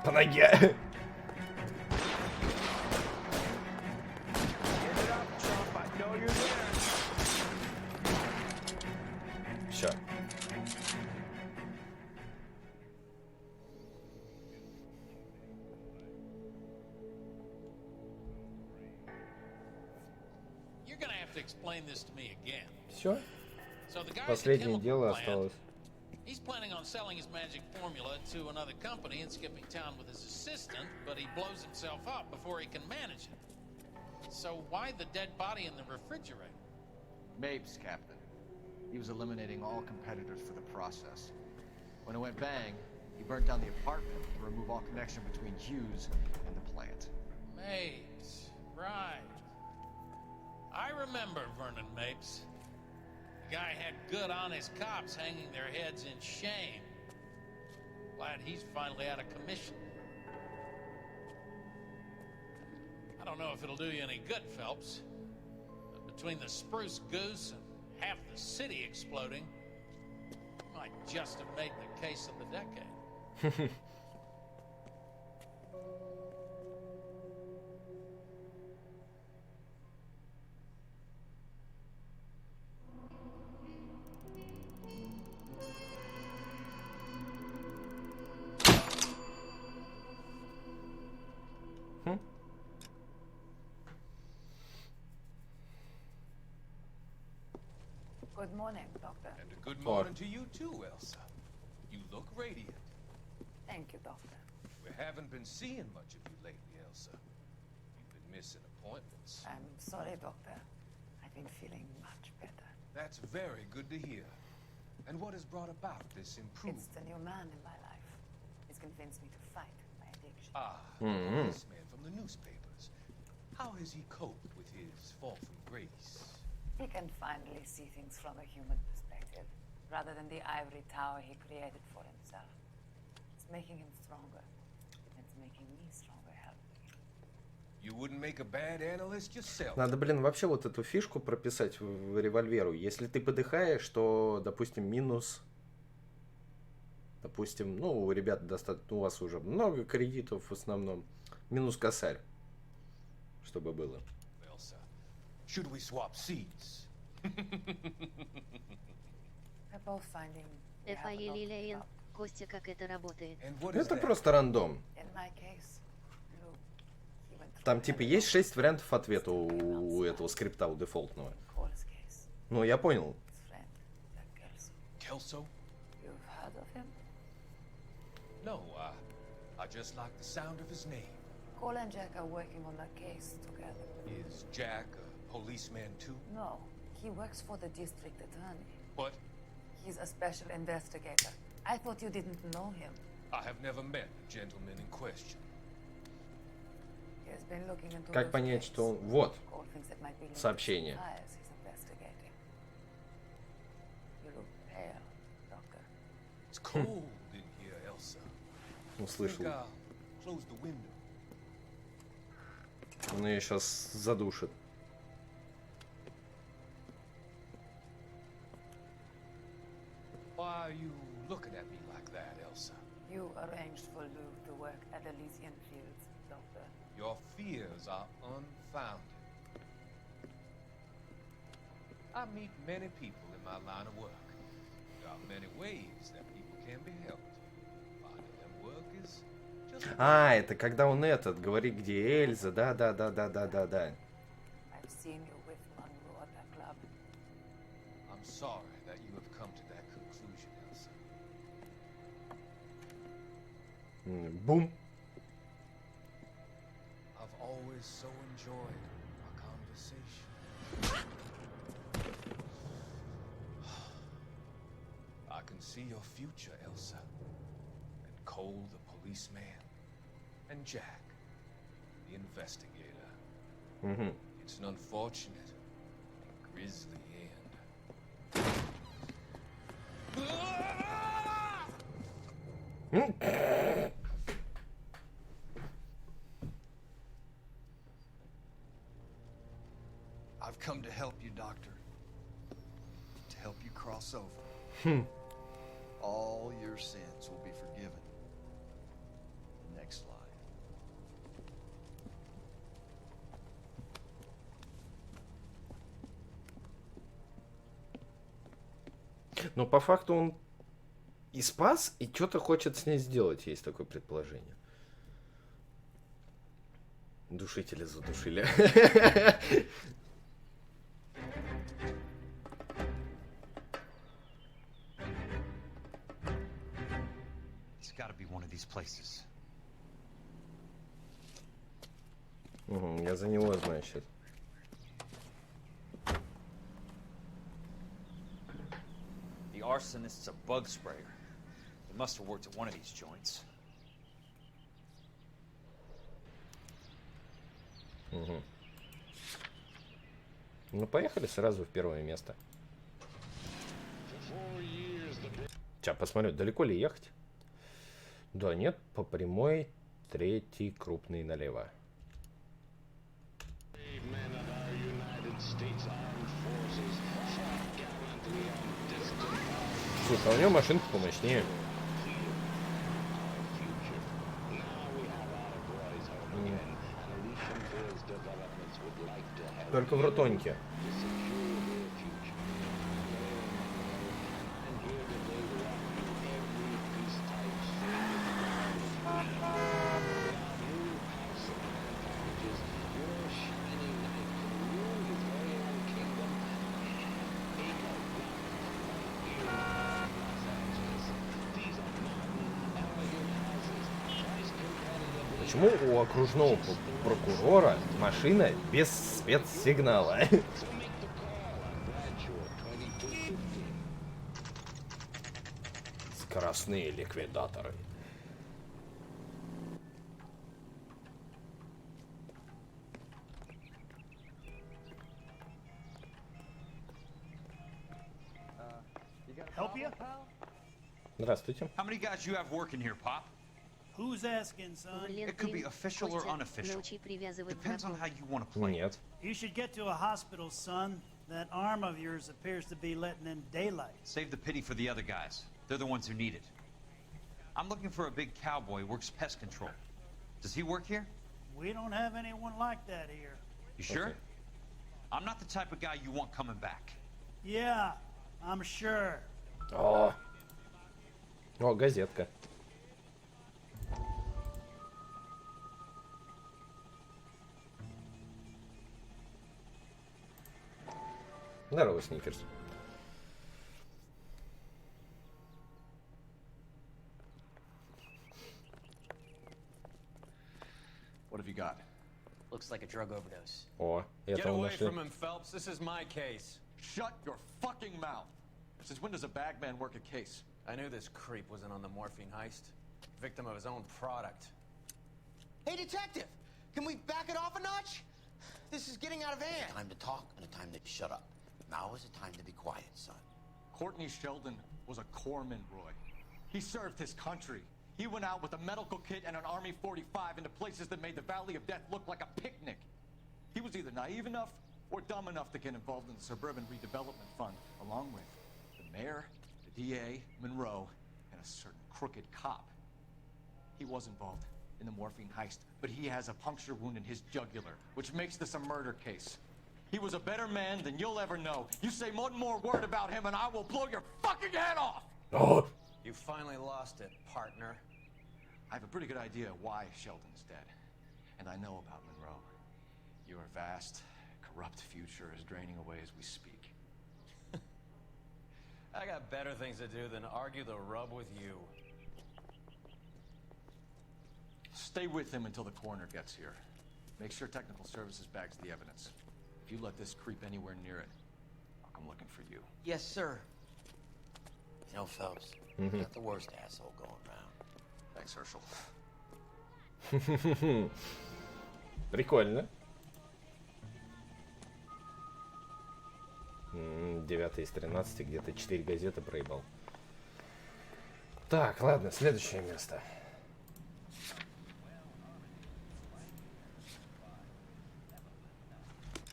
По ноге. Все. Все. Последнее дело осталось. He's planning on selling his magic formula to another company and skipping town with his assistant, but he blows himself up before he can manage it. So why the dead body in the refrigerator? Mapes, Captain. He was eliminating all competitors for the process. When it went bang, he burnt down the apartment to remove all connection between Hughes and the plant. Mapes, right. I remember Vernon Mapes. The guy had good, honest cops hanging their heads in shame. Glad he's finally out of commission. I don't know if it'll do you any good, Phelps, but between the spruce goose and half the city exploding, you might just have made the case of the decade. Good morning, Doctor. And a good morning to you too, Elsa. You look radiant. Thank you, Doctor. We haven't been seeing much of you lately, Elsa. You've been missing appointments. I'm sorry, Doctor. I've been feeling much better. That's very good to hear. And what has brought about this improvement? It's the new man in my life. He's convinced me to fight my addiction. Ah, this man from the newspapers. How has he coped with his fall from grace? He can finally see things from a human perspective, rather than the ivory tower he created for himself. It's making him stronger. It's making me stronger, helping him. You wouldn't make a bad analyst yourself. Надо, блин, вообще вот эту фишку прописать в револьверу. Если ты подыхаешь, то, допустим, минус... Допустим, ну, у ребят достаточно... У вас уже много кредитов в основном. Минус косарь. Чтобы было. Should we swap seats? Костя, как это работает? Это просто рандом. Там типа есть 6 вариантов ответа у этого скрипта, у дефолтного. Ну, я понял. Kelso? You've heard of him? No, I just like the sound of his name. Cole and Jack are working on a case together. Is Jack a policeman too? No, he works for the district attorney. What? He's a special investigator. I thought you didn't know him. I have never met the gentleman in question. He has been looking into Как понять, что он... Вот. Сообщение. It's cold in here, Elsa. Услышал. Close the window. Он ее сейчас задушит. Why are you looking at me like that, Elsa? You arranged for Lou to work at Elysian Fields, Doctor. Your fears are unfounded. I meet many people in my line of work. There are many ways that people can be helped. Finding them work is just... А, это когда он этот говорит, где Эльза, да. I've seen you with Monroe at that club. I'm sorry that you have come to that conclusion, Elsa. Бум. I've always so enjoyed our conversation. I can see your future, Elsa. And Cole, the policeman. And Jack, the investigator. It's an unfortunate and grisly end. I've come to help you, Doctor. To help you cross over. All your sins will be forgiven. Next slide. Но по факту он и спас, и что-то хочет с ней сделать, есть такое предположение. Душители задушили. Я за него, значит. The arsonist's a bug sprayer. He must have worked at one of these joints. Ну, поехали сразу в первое место. Сейчас посмотрю, далеко ли ехать. Да, нет, по прямой, третий крупный налево. Слушай, а у него машинка помощнее. Только в ротоньке. Почему у окружного прокурора машина без спецсигнала? Скоростные ликвидаторы. Help you? Здравствуйте. How many guys you have working here, Pop? Who's asking, son? It could be official or unofficial. Depends on how you want to play. Нет. You should get to a hospital, son. That arm of yours appears to be letting in daylight. Save the pity for the other guys. They're the ones who need it. I'm looking for a big cowboy who works pest control. Does he work here? We don't have anyone like that here. You sure? Okay. I'm not the type of guy you want coming back. Yeah, I'm sure. О, газетка. Здорово, Сникерс. What have you got? Looks like a drug overdose. О, Get этого away нашли. from him, Phelps. This is my case. Shut your fucking mouth! Since when does a bagman work a case? I knew this creep wasn't on the morphine heist. Victim of his own product. Hey, detective! Can we back it off a notch? This is getting out of hand. A time to talk and a time to shut up. Now is the time to be quiet, son. Courtney Sheldon was a corpsman, Roy. He served his country. He went out with a medical kit and an Army 45 into places that made the Valley of Death look like a picnic. He was either naive enough or dumb enough to get involved in the Suburban Redevelopment Fund, along with the mayor, the DA, Monroe, and a certain crooked cop. He was involved in the morphine heist, but he has a puncture wound in his jugular, which makes this a murder case. He was a better man than you'll ever know. You say one more word about him and I will blow your fucking head off! Oh. You finally lost it, partner. I have a pretty good idea why Sheldon's dead. And I know about Monroe. Your vast, corrupt future is draining away as we speak. I got better things to do than argue the rub with you. Stay with him until the coroner gets here. Make sure technical services bags the evidence. If you let this creep anywhere near it, I'll come looking for you. Yes, sir. You know, Phelps, you're not the worst asshole going around. Thanks, Herschel. Прикольно. 9 из 13, где-то 4 газеты проебал. Так, ладно, следующее место.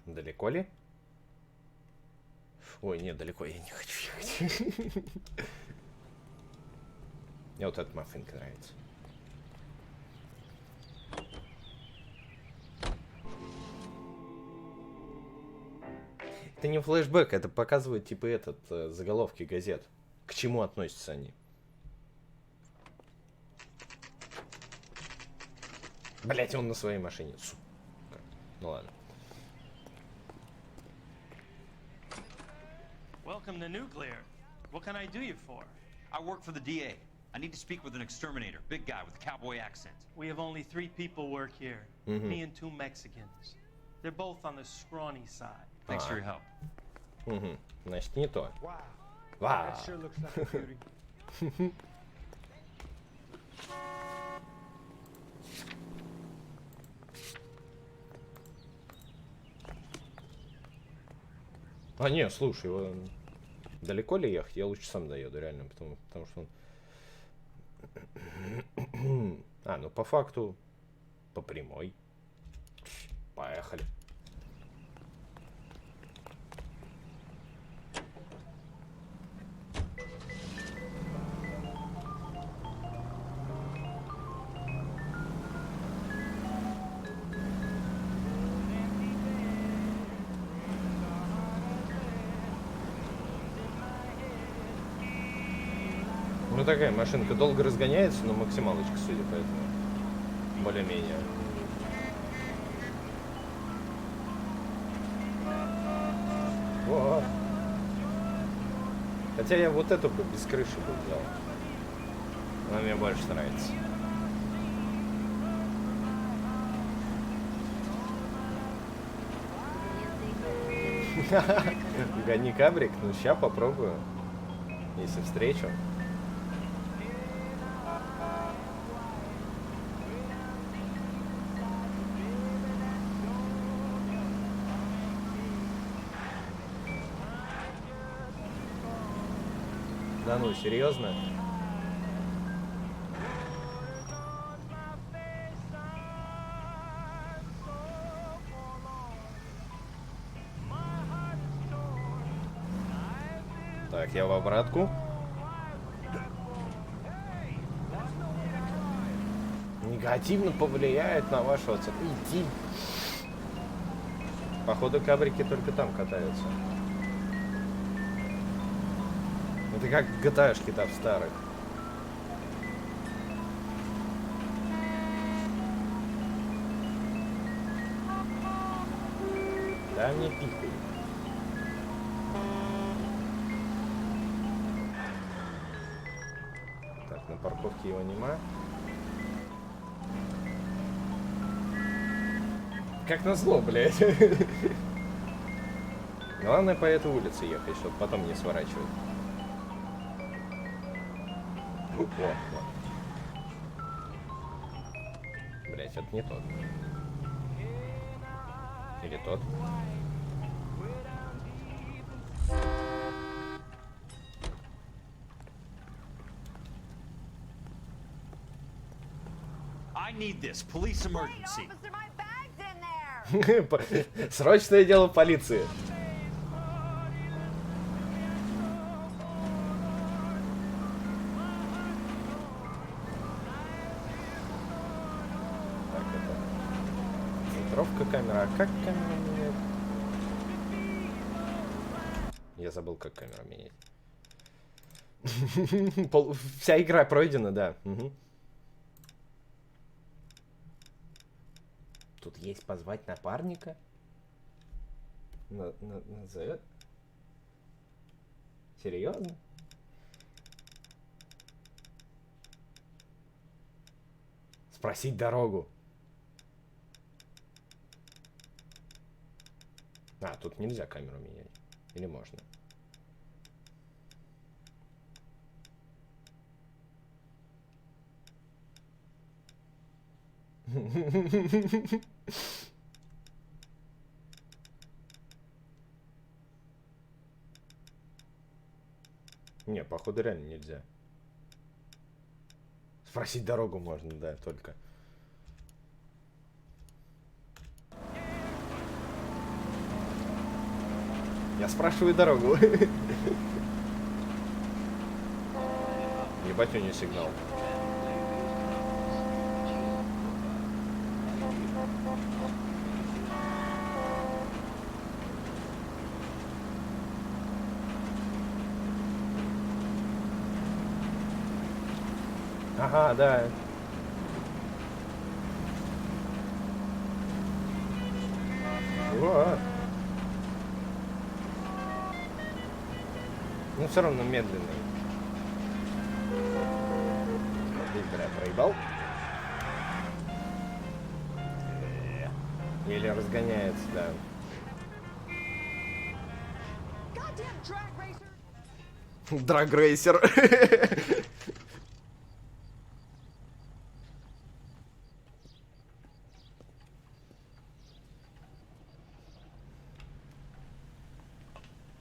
Далеко ли? Ой, нет, далеко я не хочу ехать. Мне вот эта маффинка нравится. Это не флешбэк, это показывает типа заголовки газет. К чему относятся они? Блять, он на своей машине. Сука. Ну ладно. Welcome to Nuclear. What can I do you for? I work for the DA. I need to speak with an exterminator, big guy with a cowboy accent. We have only 3 people work here. Me and 2 Mexicans. They're both on the scrawny side. Thanks for your help. Значит, не то. Wow. Wow. That sure looks like a beauty. А, не, слушай, его... далеко ли ехать? Я лучше сам доеду, реально, потому что он... А, ну по факту, по прямой. Поехали. Ну такая машинка долго разгоняется, но максималочка, судя по этому, более-менее. О! Хотя я вот эту бы без крыши бы взял. Она мне больше нравится. Гони кабрик, ну ща попробую. Если встречу. Да ну, серьезно? Так, я в обратку. Негативно повлияет на вашу оценку. Иди. Походу, кабрики только там катаются. Это как GTA-шки-то в старых. Да, мне пихай. Так, на парковке его нема. Как назло, блядь. Главное по этой улице ехать, чтобы потом не сворачивать. Вот. Блять, это не тот. Или тот? I need this. Police emergency. Срочное дело полиции. Так, это центровка камеры. А как камера меняет? Я забыл, как камера меняет. Вся игра пройдена, да. Угу. Тут есть позвать напарника? Назовет? Серьезно? Спросить дорогу. А, тут нельзя камеру менять. Или можно? Не, походу реально нельзя. Спросить дорогу можно, да, только. Я спрашиваю дорогу. Ебать, у нее сигнал. Ага, да. О. Ну, все равно медленный. Бля, проебал. Или разгоняется, да. Драгрейсер.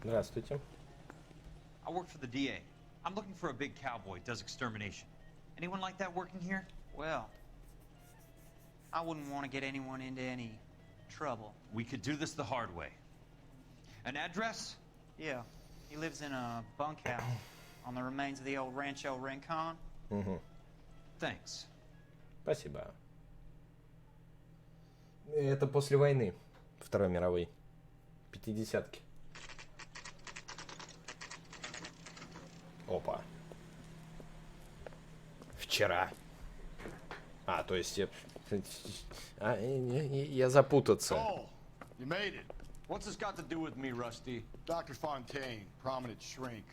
Здравствуйте. I work for the DA. I'm looking for a big cowboy, does extermination. Anyone like that working here? Well, I wouldn't want to get anyone into any trouble. We could do this the hard way. An address? Yeah. He lives in a bunkhouse on the remains of the old Rancho Rincon. Угу. Thanks. Спасибо. Это после войны. Второй мировой. 50-ки. Опа. Вчера. А, то есть я запутаться. Oh, you made it. What's this got to do with me, Rusty? Dr. Fontaine, prominent shrink,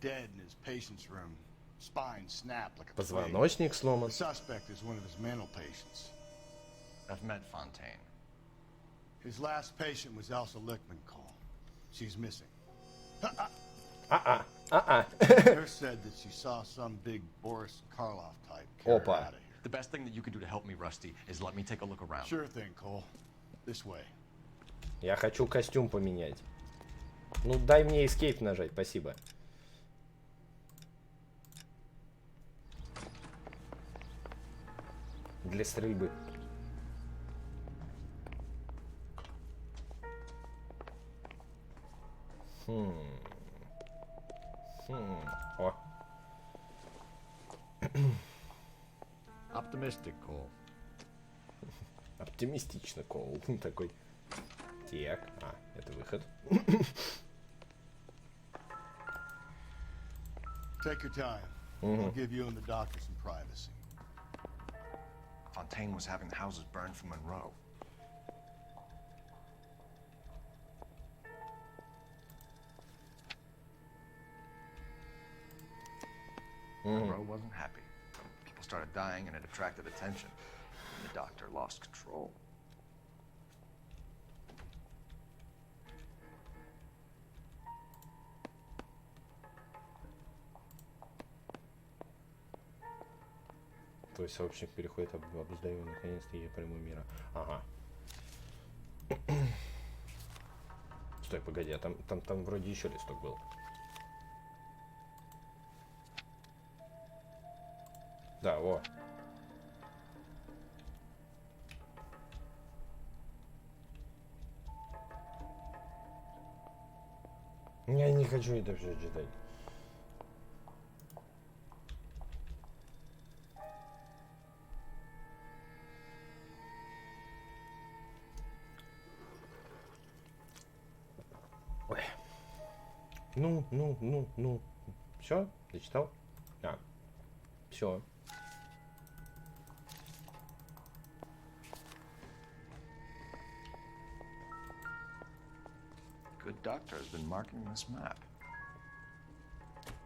dead in his patient's room, spine snapped like a Позвоночник сломан. The suspect is one of his mental patients. I've met Fontaine. His last patient was Elsa Lickman, Cole. She's missing. Claire said that she saw some big Boris Karloff type carry her out of here. The best thing that you can do to help me, Rusty, is let me take a look around. Sure thing, Cole. This way. Я хочу костюм поменять. Ну, дай мне escape нажать, спасибо. Для стрельбы. О. Optimistic, Cole. Оптимистично, Кол. Такой. Так. А, это выход. Take your time. I'll give you and the doctor some privacy. Fontaine was having the houses burned from Monroe. Monroe wasn't happy. People started dying and it attracted attention. And the doctor lost control. Твой сообщник переходит обуздаю, наконец-то я пойму мира. Ага. Стой, погоди, а там вроде еще листок был. Да, во. Я не хочу это все читать. Ой. Ну. Все? Дочитал? А. Все. Good doctor has been marking this map.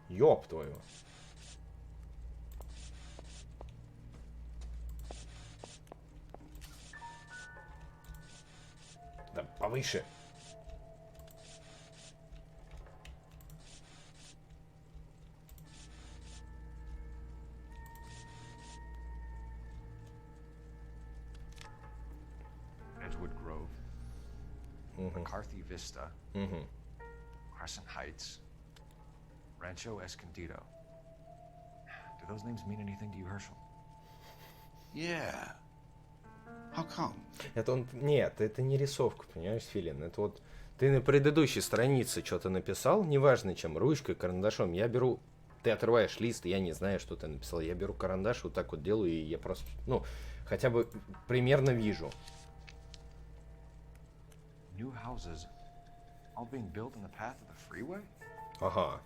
Ёб твою. Да повыше. Edgewood Grove. McCarthy Vista. Crescent Heights. Rancho Escondido. Do those names mean anything to you, Herschel? Yeah. How come? Это он... Нет, это не рисовка, понимаешь, Филин? Это вот ты на предыдущей странице что-то написал, неважно чем, ручкой, карандашом. Я беру... Ты отрываешь лист, я не знаю, что ты написал. Я беру карандаш, вот так вот делаю, и я просто... Ну, хотя бы примерно вижу. New houses, all being built in the path of the freeway? Ага.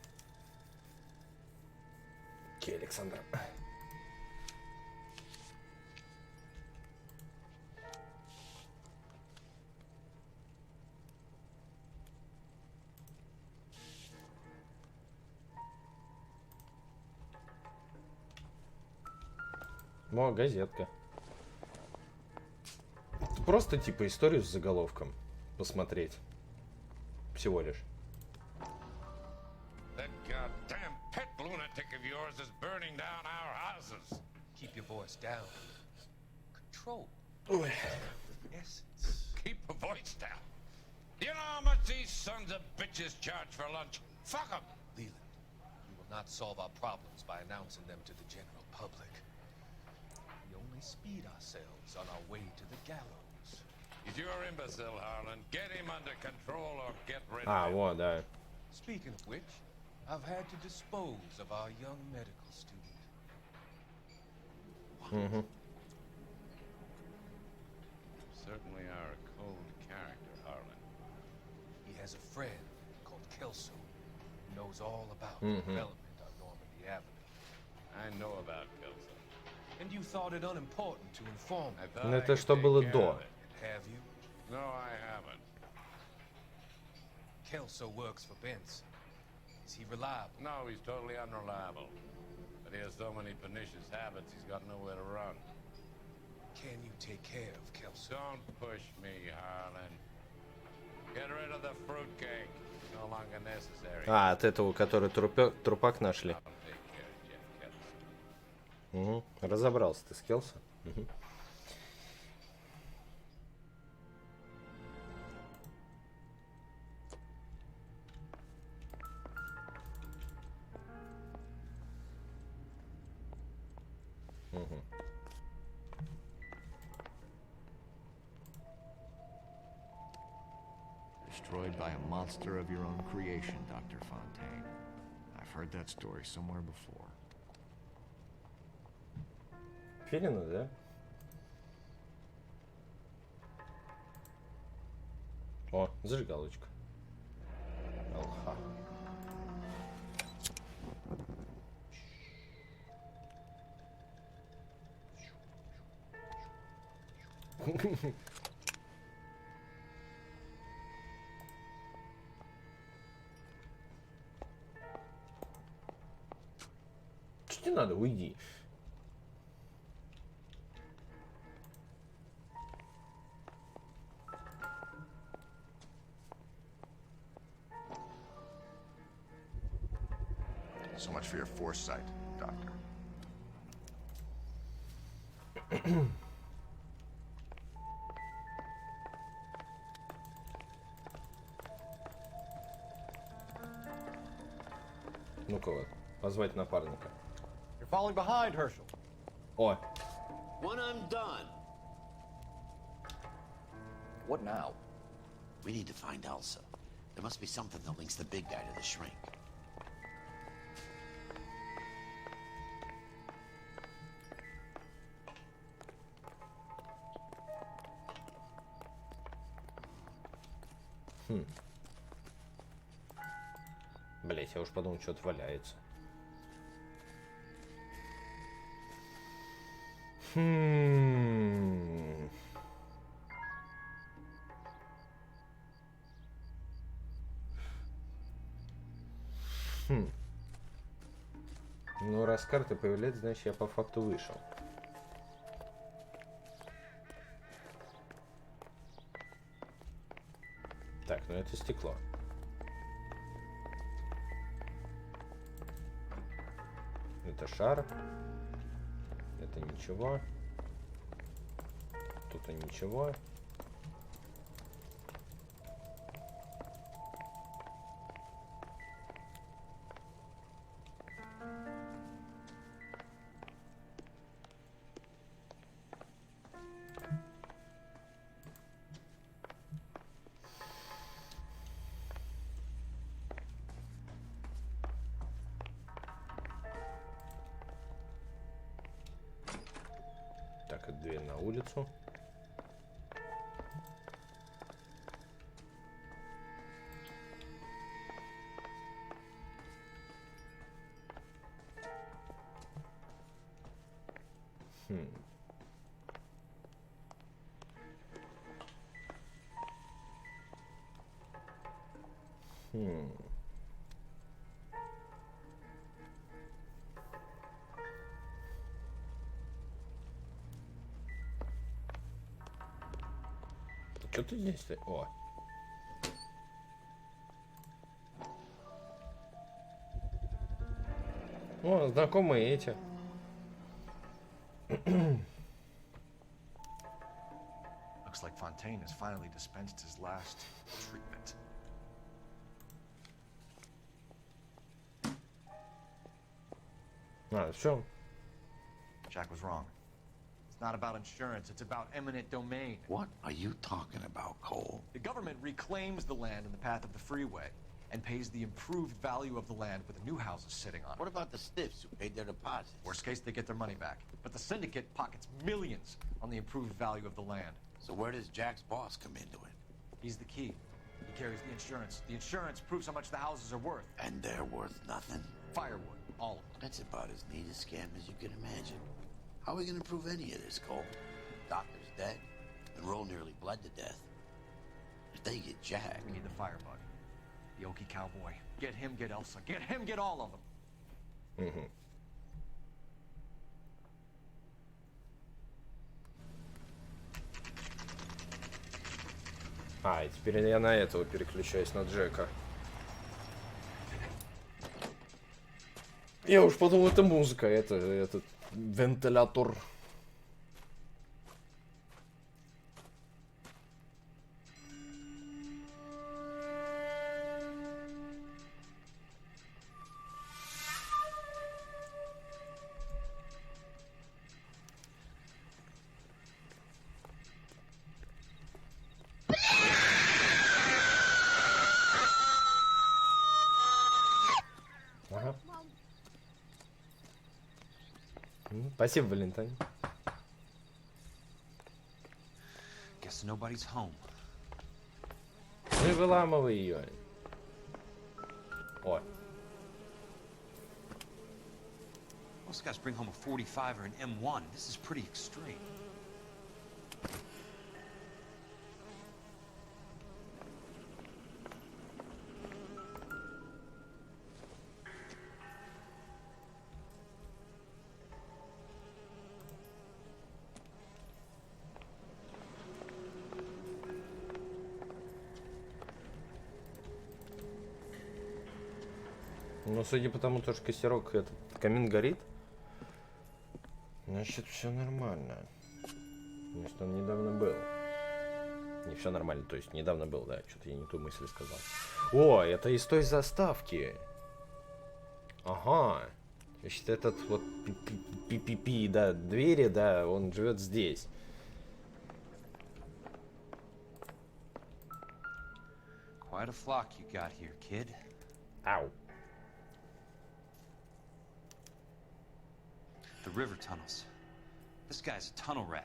Окей, Александр. О, газетка. Просто типа историю с заголовком посмотреть. Всего лишь. That goddamn pet lunatic of yours is burning down our houses. Keep your voice down. Control. Ой. Essence. Keep your voice down. You know how much these sons of bitches charge for lunch? Fuck them. Leland, we will not solve our problems by announcing them to the general public. We only speed ourselves on our way to the gallows. He's your imbecile, Harlan. Get him under control or get rid of him. Вот, да. Speaking of which, I've had to dispose of our young medical student. Certainly are a cold character, Harlan. He has a friend called Kelso who knows all about the development on Normandy Avenue. I know about Kelso. And you thought it unimportant to inform me. Ну это что было до? Have you? No, I haven't. Kelso works for Benson. Is he reliable? No, he's totally unreliable. But he has so many pernicious habits, he's got nowhere to run. Can you take care of Kelso? Don't push me, Harlan. Get rid of the fruitcake. А, от этого, который трупак нашли. Угу. Разобрался ты с Келса. Угу. Угу. Destroyed by a monster of your own creation, Dr. Fontaine. I've heard that story somewhere before. Филина, да? О, зажигалочка. Алха. Что тебе надо? Уйди. So much for your foresight, Doctor. Ну-ка вот, позвать напарника. You're falling behind, Herschel. О. When I'm done. What now? We need to find Elsa. There must be something that links the big guy to the shrink. Блять, я уж подумал, что-то валяется. Ну, раз карта появляется, значит, я по факту вышел. Так, ну это стекло. Это шар. Это ничего. Тут и ничего. Так, это дверь на улицу. Что ты здесь-то? О. О, знакомые эти. Looks like Fontaine has finally dispensed his last treatment. А, все. Jack was wrong. It's not about insurance, it's about eminent domain. What are you talking about, Cole? The government reclaims the land in the path of the freeway and pays the improved value of the land with the new houses sitting on it. What about the stiffs who paid their deposits? Worst case, they get their money back. But the syndicate pockets millions on the improved value of the land. So where does Jack's boss come into it? He's the key. He carries the insurance. The insurance proves how much the houses are worth. And they're worth nothing? Firewood, all of them. That's about as neat a scam as you can imagine. How are we gonna prove any of this, Cole? Doctor's dead, and Roll nearly bled to death. If they get Jack... We need the firebug. The Okie cowboy. Get him, get Elsa. Get him, get all of them. Угу. А, и теперь я на этого переключаюсь, на Джека. Я уж подумал, это музыка, это этот вентилятор. Ага. Спасибо, Валентайн. Guess nobody's home. Ну и выламывай ее. О. Most guys bring home a 45 or an M1. This is pretty extreme. Но судя по тому, что костерок, этот камин горит, значит все нормально. Значит, он недавно был. Не все нормально, то есть недавно был, да, что-то я не ту мысль сказал. О, это из той заставки. Ага. Значит, этот вот пи-пи-пи, да, двери, да, он живет здесь. Quite a flock you got here, kid. Ау. The river tunnels. This guy's a tunnel rat.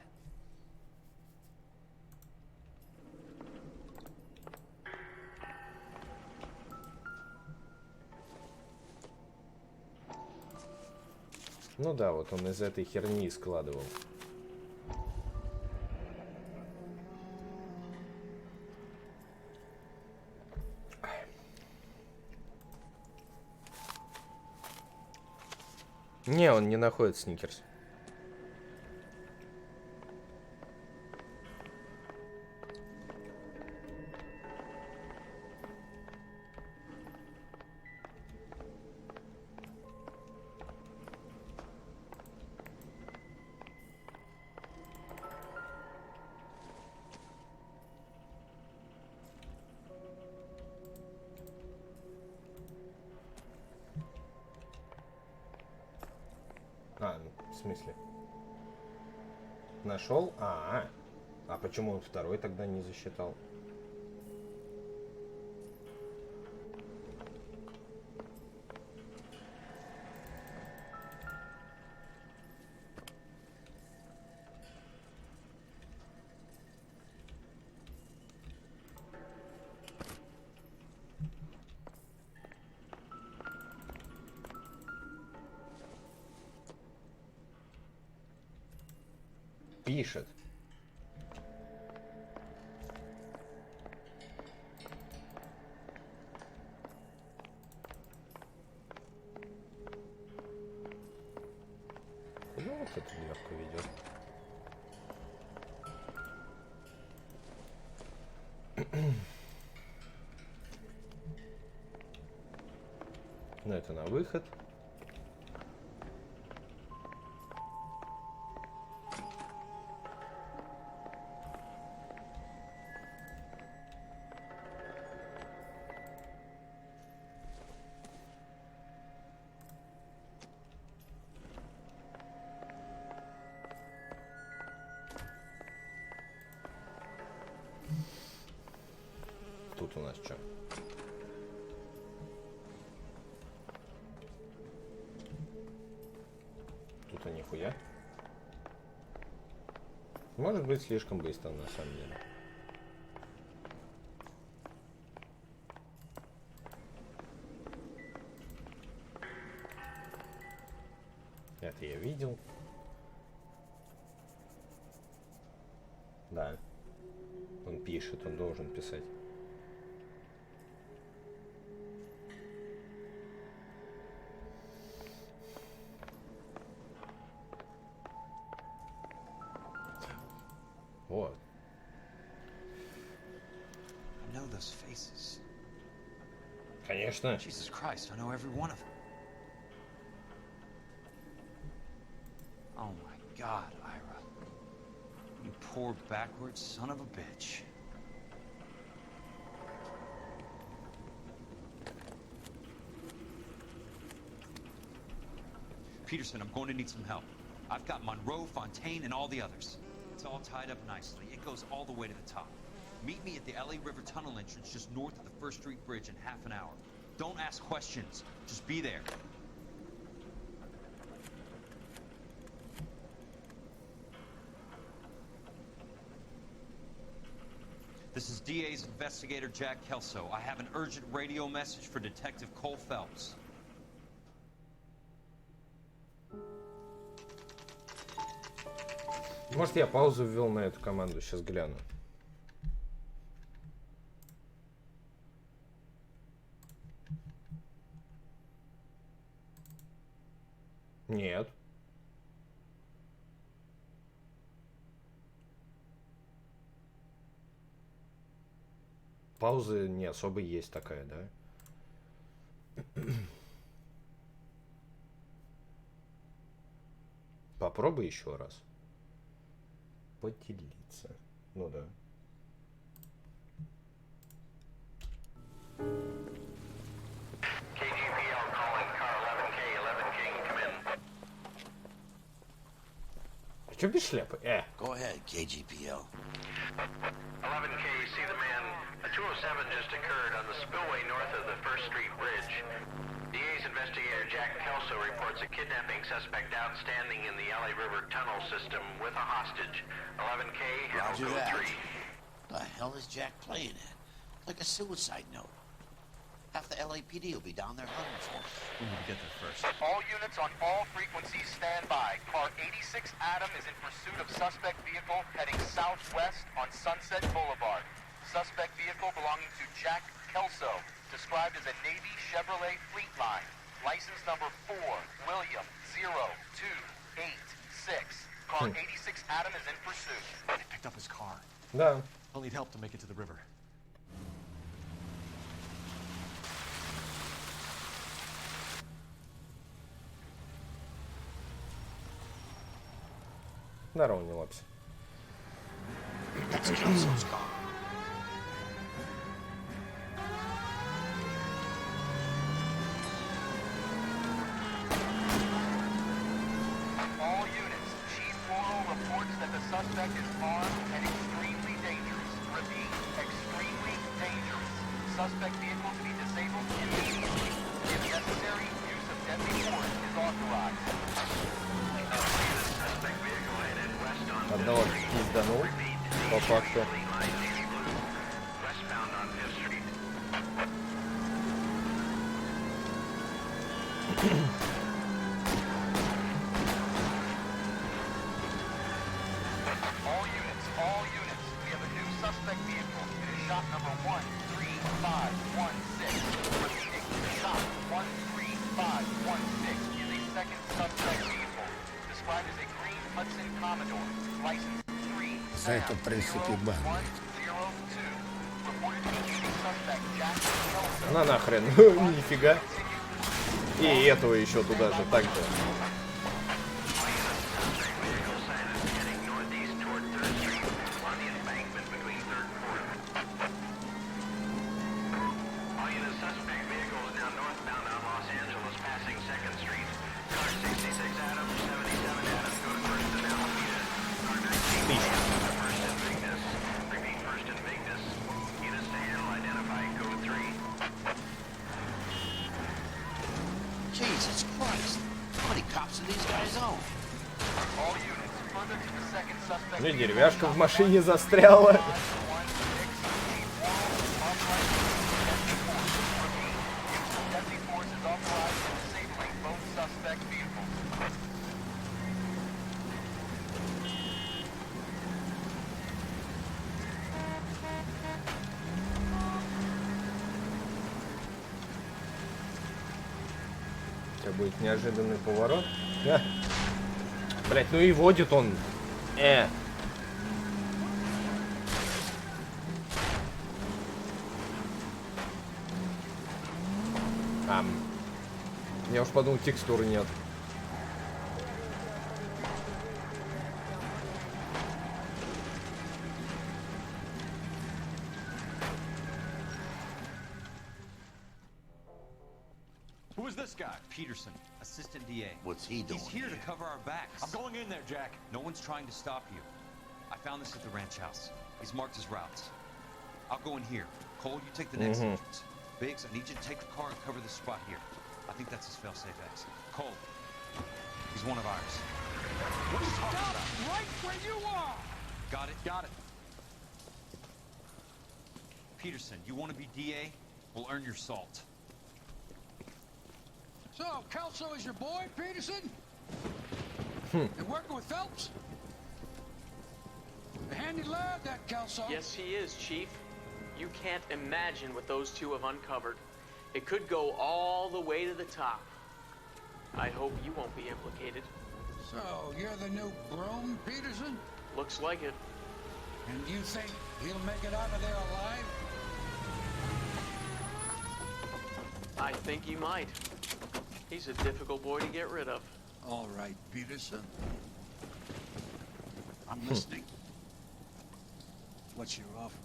Ну да, вот он из этой херни складывал. Не, он не находит сникерс. А, в смысле? Нашел? А почему он второй тогда не засчитал? Пишет. Куда вот эта дверка ведет? Ну, это на выход. Тут у нас что? Тут нихуя. Может быть, слишком быстро, на самом деле. Это я видел. Да. Он пишет, он должен писать. Вот. I know those faces. Конечно. Jesus Christ, I know every one of them. Oh my God, Ira. You poor backwards son of a bitch. Peterson, I'm going to need some help. I've got Monroe, Fontaine, and all the others. It's all tied up nicely. It goes all the way to the top. Meet me at the LA River Tunnel entrance just north of the First Street Bridge in half an hour. Don't ask questions. Just be there. This is DA's investigator Jack Kelso. I have an urgent radio message for Detective Cole Phelps. Может, я паузу ввел на эту команду, сейчас гляну. Нет. Паузы не особо есть такая, да? Попробуй еще раз. Поделиться. Ну да. А чё без шляпы? Go ahead, KGPL. 11K, see the man. A 207 just occurred on the spillway north of the First Street Bridge. DA's investigator Jack Kelso reports a kidnapping suspect outstanding in the LA River tunnel system with a hostage. 11K, Roger code that. 3. The hell is Jack playing at? Like a suicide note. Half the LAPD will be down there hunting for him. We need to get there first. All units on all frequencies stand by. Car 86 Adam is in pursuit of suspect vehicle heading southwest on Sunset Boulevard. Suspect vehicle belonging to Jack Kelso, described as a Navy Chevrolet Fleetline. License number 4, William 0286. Car 86 Adam is in pursuit. They picked up his car. Да. I'll need help to make it to the river. Здорово, не лапся. That's Kelso's car. All units, Chief Morrow reports that the suspect is armed and extremely dangerous. Repeat, extremely dangerous. Suspect vehicle to be disabled immediately. If necessary, use of deadly force is authorized. Одного пизданул, по факту. All units, we have a new suspect vehicle. It is shop number 13516. Repeating, shop 13516 is a second suspect vehicle, described as a green Hudson Commodore, license 3. Это, в принципе, бан. На нахрен, нифига. И этого еще туда же, так же. Jesus Christ. How many cops do these guys own? All units, further to the second suspect. Ну и деревяшка в машине застряла. Будет неожиданный поворот. Блять, ну и водит он. Я уж подумал, текстуры нет. Peterson, assistant DA. What's he doing? He's here to cover our backs. I'm going in there, Jack. No one's trying to stop you. I found this at the ranch house. He's marked his routes. I'll go in here. Cole, you take the next entrance. Biggs, I need you to take the car and cover this spot here. I think that's his fail-safe exit. Cole, he's one of ours. What are you talking Stop about? right where you are! Got it? Got it. Peterson, you want to be DA? We'll earn your salt. So, Kelso is your boy, Peterson? You working with Phelps? A handy lad, that Kelso. Yes, he is, Chief. You can't imagine what those two have uncovered. It could go all the way to the top. I hope you won't be implicated. So, you're the new broom, Peterson? Looks like it. And you think he'll make it out of there alive? I think he might. He's a difficult boy to get rid of. All right, Peterson. I'm listening. What's your offer?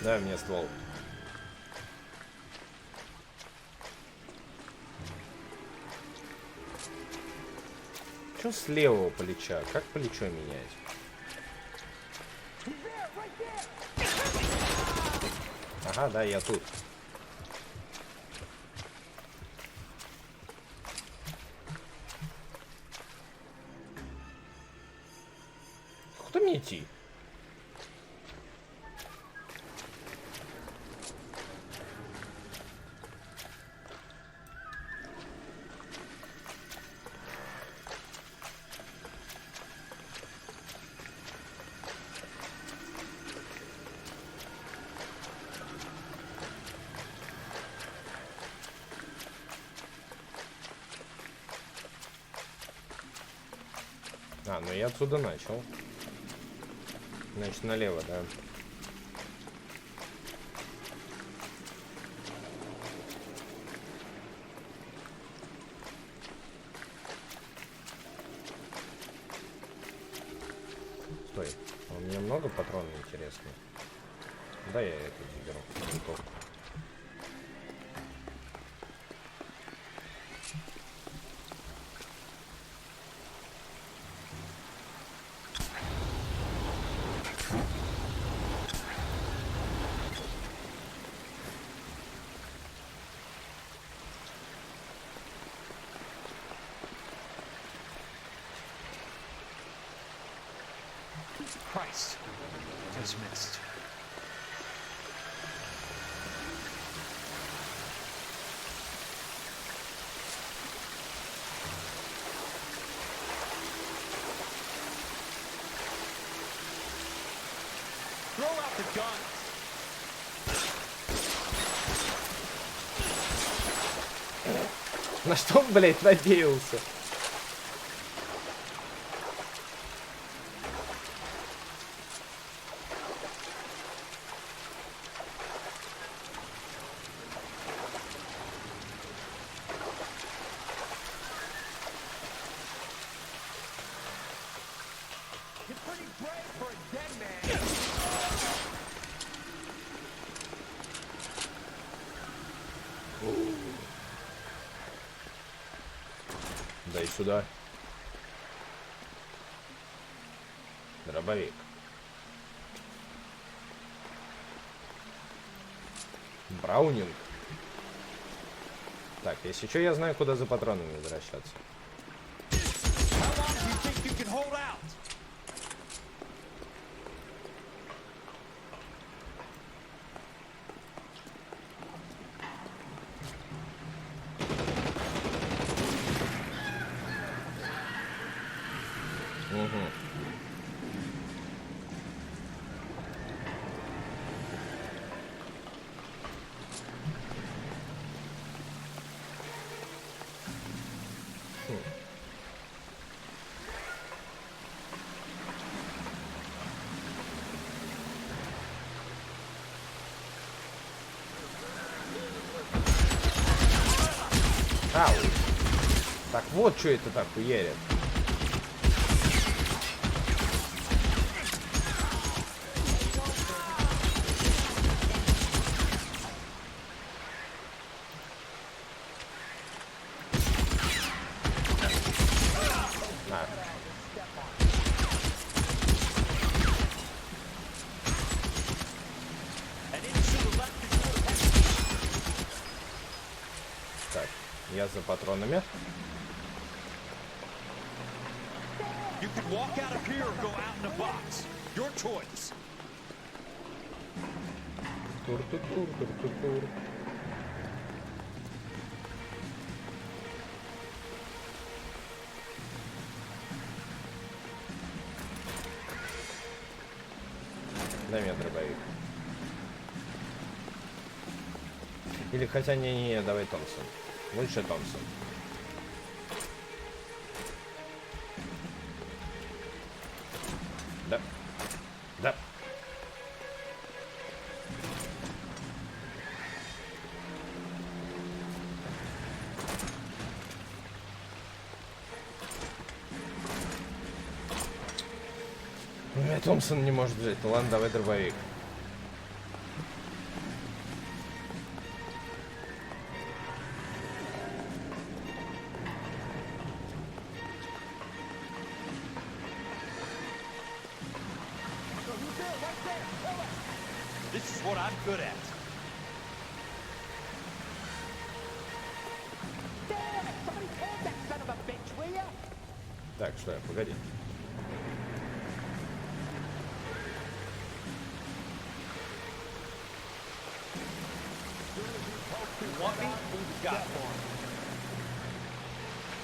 Дай мне ствол. Чё с левого плеча? Как плечо менять? Ага, да, я тут. Куда мне идти? А, ну я отсюда начал. Значит, налево, да? Стой, у меня много патронов интересных. Да, я эту заберу. Винтовку. Christ. Dismissed. Throw out the gun! На что он, блядь, надеялся? Дай сюда. Дробовик. Браунинг. Так, если что, я знаю, куда за патронами возвращаться. Ау. Так вот, что это так хуярит. Так, я за патронами. You can walk out of here or go out in a box. Your choice. Тур-тур-тур-тур-тур. Дай мне дробовик. Или хотя не, давай Томпсон. Лучше Томпсон. Да. Да. Томпсон не может взять. Ну ладно, давай дробовик. This is what I'm good at. Так, что я, погоди.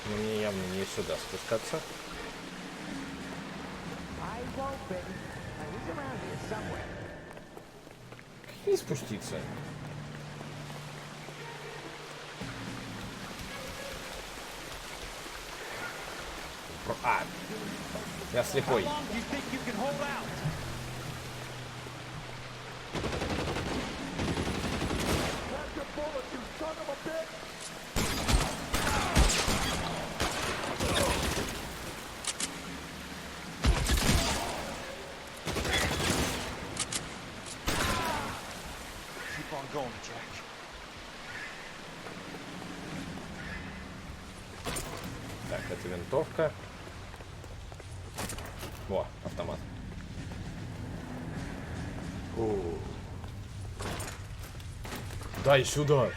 Но мне явно не сюда спускаться. Как не спуститься? А, я слепой. Так, это винтовка. О, автомат. Дай сюда.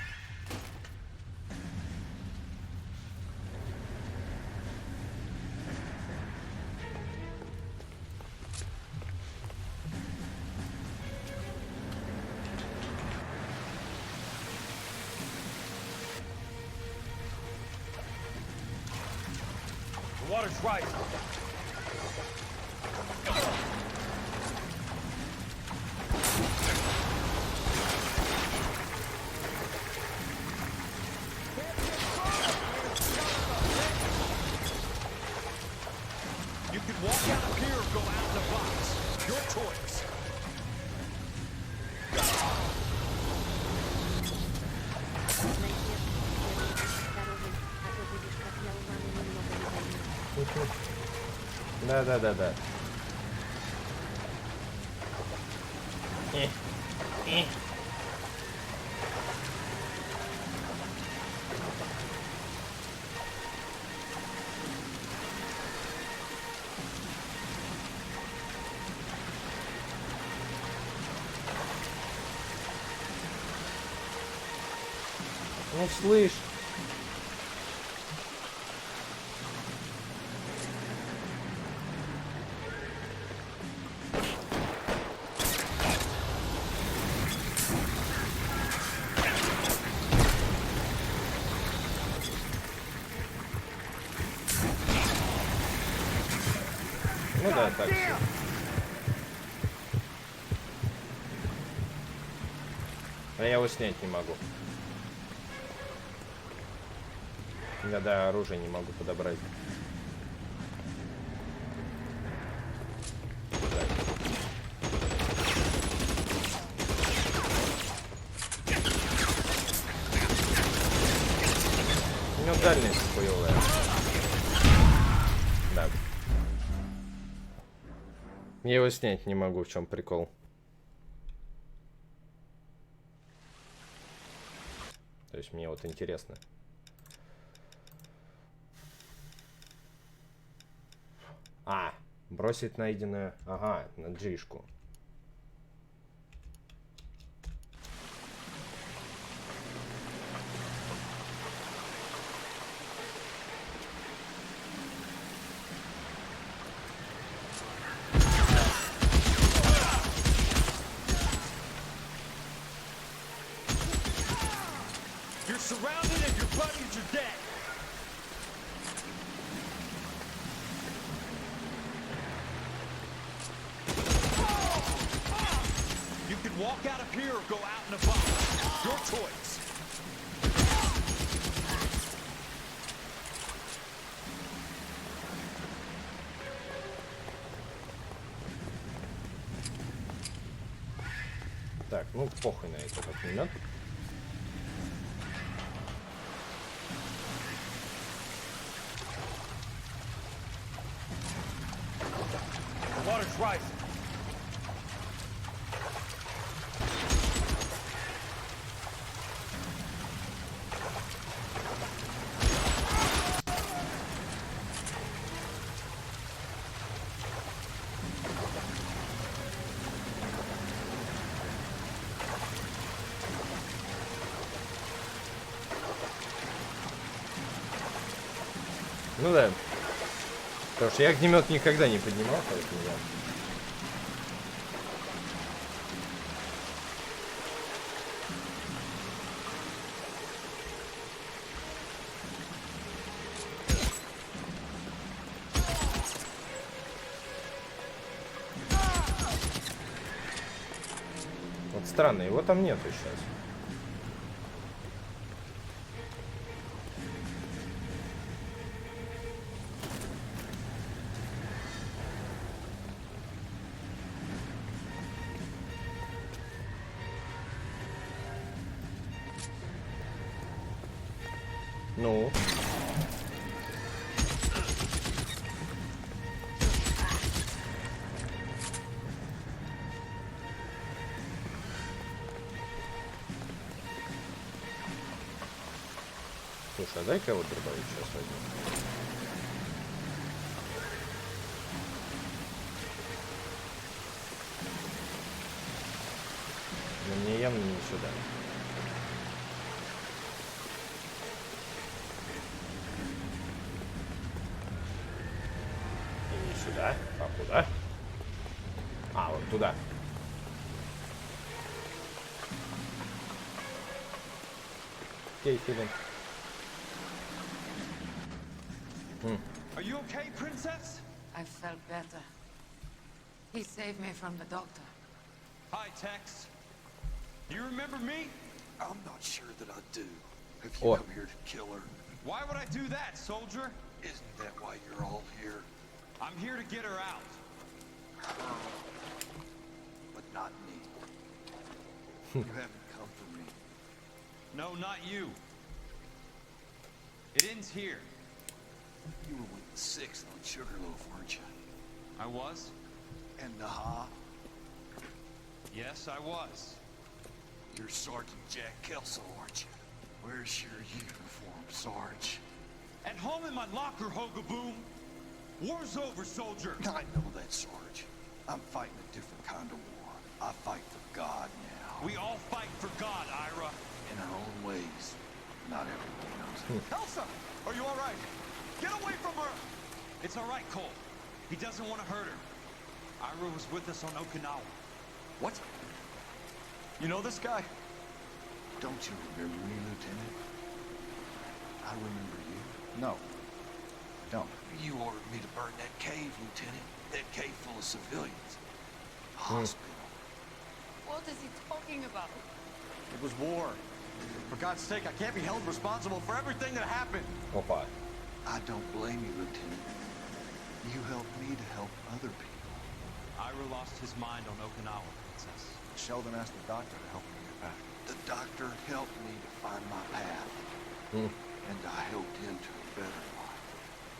The water's rising. You can walk out of here or go out in a box. Your choice. Да. Ну, слышь. Ну да, так. А я его снять не могу. Я, да, оружие не могу подобрать. Дальность хуёвая. Да. Я его снять не могу, в чем прикол. То есть мне вот интересно. А, бросить найденное. Ага, на джишку. Surrounded and your buddies are dead. You can walk out of here or go out in a box. Your choice. Так, ну похуй на это огнемет. Water's rising. Ну да. Потому что я огнемет никогда не поднимал, поэтому я... Вот странно, его там нету сейчас. Ну. Слушай, а дай-ка вот дробовик сейчас возьму. Но мне явно не сюда. Сюда? А куда? А, вот туда. Окей, Филин. Are you okay, princess? I felt better. He saved me from the doctor. Hi, Tex. Do you remember me? I'm not sure that I do. Have you come here to kill her? Why would I do that, soldier? Isn't that why you're all here? I'm here to get her out. But not me. You haven't come for me. No, not you. It ends here. You were with the 6th on Sugarloaf, weren't you? I was? And Naha? Yes, I was. You're Sergeant Jack Kelso, aren't you? Where's your uniform, Sarge? At home in my locker, Hogaboom. War's over, soldier. I know that, Sarge. I'm fighting a different kind of war. I fight for God now. We all fight for God, Ira. In our own ways. Not everyone knows it. Elsa, are you all right? Get away from her! It's all right, Cole. He doesn't want to hurt her. Ira was with us on Okinawa. What? You know this guy? Don't you remember me, Lieutenant? I remember you. No. Don't. You ordered me to burn that cave, Lieutenant. That cave full of civilians. Hospital. What is he talking about? It was war. For God's sake, I can't be held responsible for everything that happened. Опа. I don't blame you, Lieutenant. You helped me to help other people. Ira lost his mind on Okinawa, Princess. Sheldon asked the doctor to help me get back. The doctor helped me to find my path. And I helped him to a better life.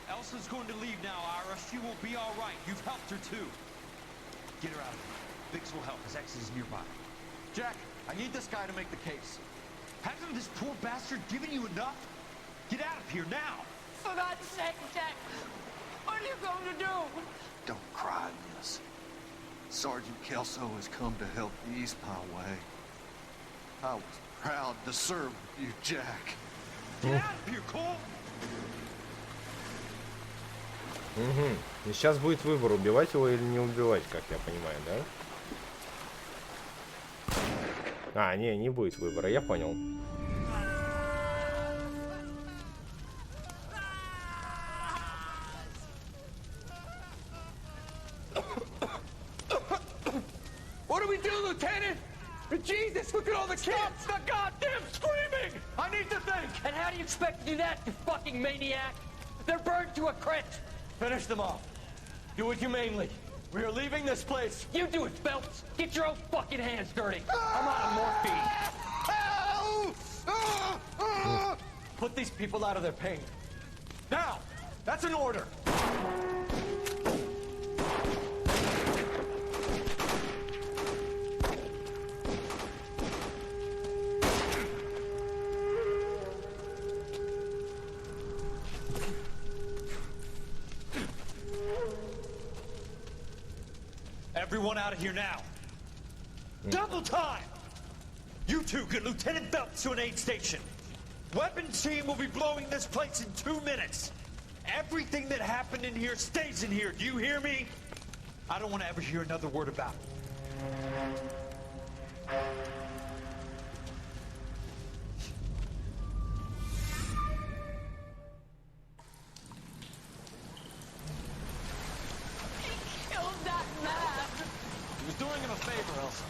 Elsa's going to leave now, Ira. She will be all right. You've helped her too. Get her out of here. Biggs will help. His ex is nearby. Jack, I need this guy to make the case. Hasn't this poor bastard given you enough? Get out of here now! For God's sake, Jack, what are you going to do? Don't cry, miss. Sergeant Kelso has come to help ease my way. I was proud to serve with you, Jack. Get out of here, Cole! Угу. И сейчас будет выбор, убивать его или не убивать, как я понимаю, да? А, не будет выбора, я понял. What do we do, Lieutenant? Jesus, look at all the kids! Stop the goddamn screaming! I need to think! And how do you expect to do that, you fucking maniac? They're burned to a crisp. Finish them off. Do it humanely. We are leaving this place. You do it, Phelps. Get your own fucking hands dirty. I'm out of morphine. Put these people out of their pain. Now! That's an order! Everyone out of here now. Double time! You two get Lieutenant Phelps to an aid station. Weapons team will be blowing this place in 2 minutes. Everything that happened in here stays in here. Do you hear me? I don't want to ever hear another word about it. He was doing him a favor, Elsa.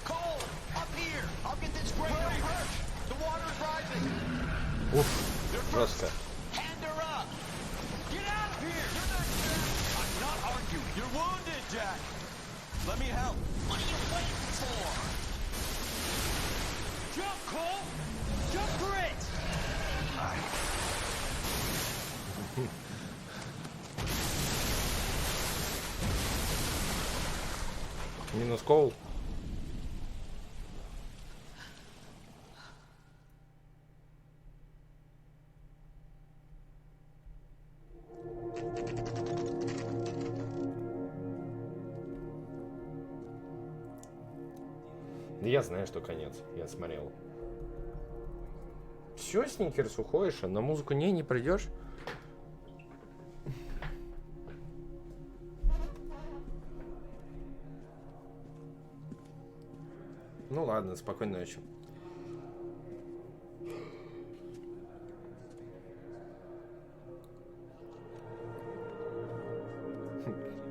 Cole, up here! I'll get this great hurt! The water is rising! Уф, жестко. Hand her up! Get out of here! You're not I'm not arguing. You're wounded, Jack! Let me help. What are you waiting for? Jump, Cole! Jump for it! Минус Коул. Да я знаю, что конец. Я смотрел. Все, Сникерс, уходишь, а на музыку не придешь? Ну ладно, спокойной ночи.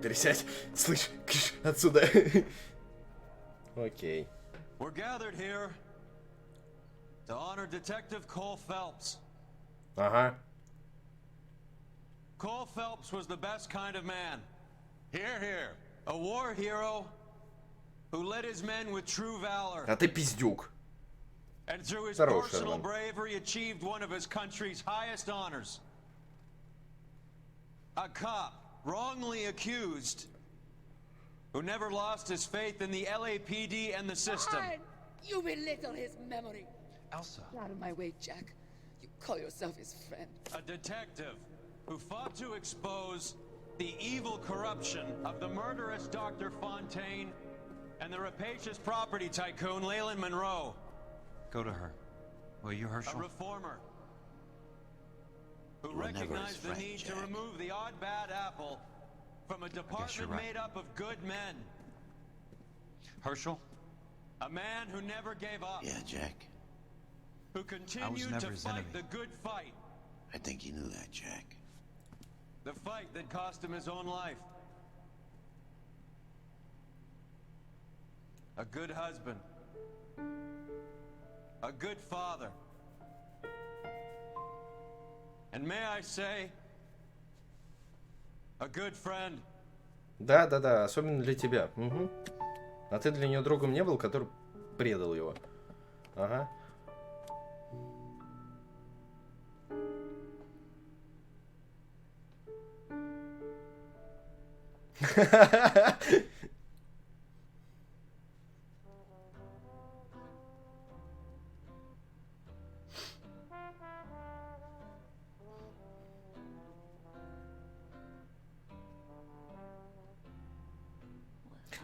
Пересядь, слышь, отсюда. Окей. We're gathered here to honor Detective Cole Phelps. Ага. Cole Phelps was the best kind of man. Hear, hear. A war hero who led his men with true valor. А ты пиздюк. And through his Здорово, personal Шерман. bravery achieved one of his country's highest honors. A cop wrongly accused who never lost his faith in the LAPD and the system. Fine. You belittle his memory. Elsa. Get out of my way, Jack. You call yourself his friend. A detective who fought to expose the evil corruption of the murderous Dr. Fontaine and the rapacious property tycoon Leyland Monroe. Go to her. Will you, Herschel? A reformer who You were never his recognized the friend, need to Jack. remove the odd bad apple from a department right. made up of good men. Herschel? A man who never gave up. Yeah, Jack. Who continued never to his fight enemy. the good fight. I think you knew that, Jack. The fight that cost him his own life. A good husband. A good father. And may I say, a good friend. Да, особенно для тебя. Угу. А ты для нее другом не был, который предал его. Ага.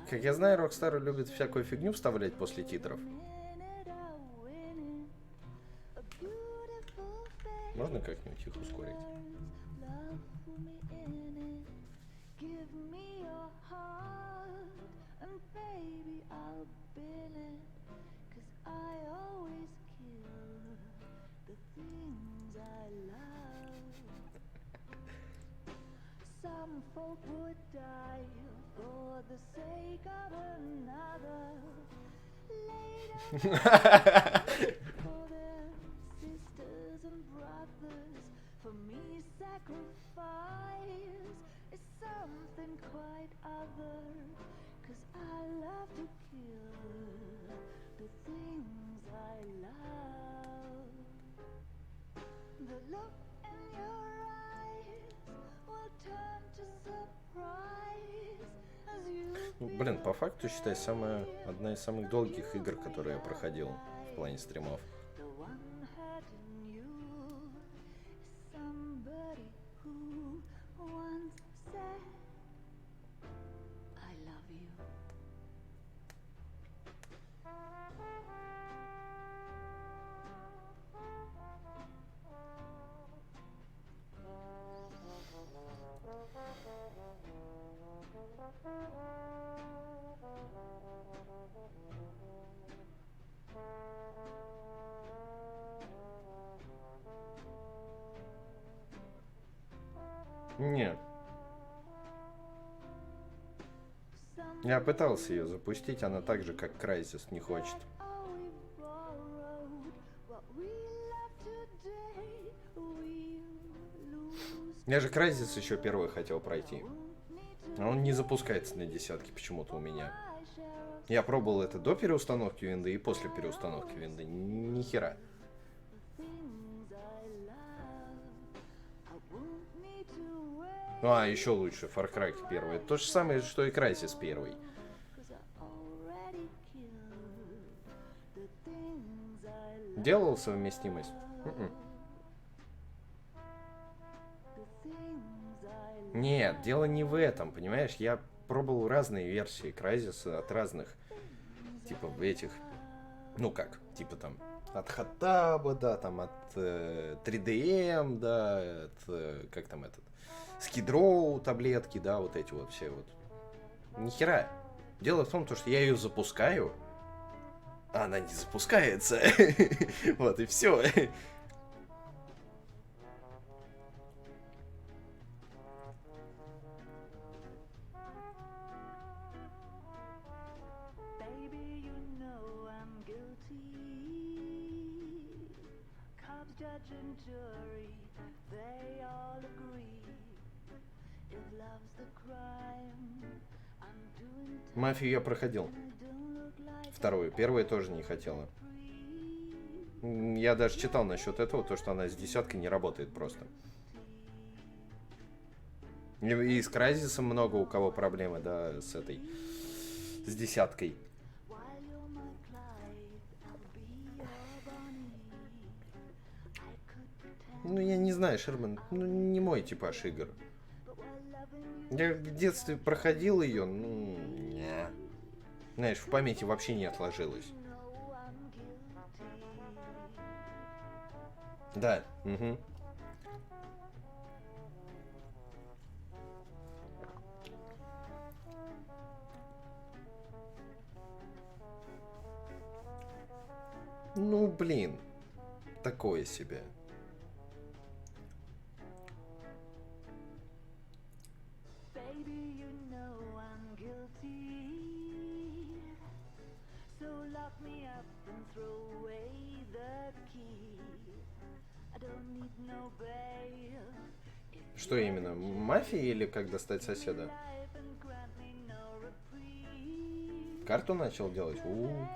Как я знаю, Рокстары любят всякую фигню вставлять после титров. Можно как-нибудь их ускорить? Some folk would die for the sake of another. Later, for their sisters and brothers, for me sacrifice is something quite other. 'Cause I love to kill the things I love. The look in your eyes will turn to surprise as you. Блин, по факту, считай, одна из самых долгих игр, которые я проходил в плане стримов. Нет. Я пытался ее запустить, она так же, как Crysis, не хочет. Я же Crysis еще первый хотел пройти. А он не запускается на десятке почему-то у меня. Я пробовал это до переустановки винды и после переустановки винды. Ни хера. А, еще лучше, Far Cry 1. То же самое, что и Crysis 1. Делал совместимость? Нет, дело не в этом, понимаешь? Я пробовал разные версии Crysis от разных, типа, этих, ну как, типа там, от Хаттаба, да, там, от 3DM, да, от, как там этот, Скидроу таблетки, да, вот эти вот все вот. Нихера. Дело в том, что я ее запускаю, а она не запускается. Вот и все. Мафию я проходил. Вторую. Первую тоже не хотела. Я даже читал насчет этого, то, что она с десяткой не работает просто. И с Crysis много у кого проблемы, да, с этой, с десяткой. Ну, я не знаю, Шерман, ну, не мой типаж игр. Я в детстве проходил ее, ну, не. Знаешь, в памяти вообще не отложилось. Да, угу. Ну, блин, такое себе. Что именно? Мафия или как достать соседа? Карту начал делать? У-у-у.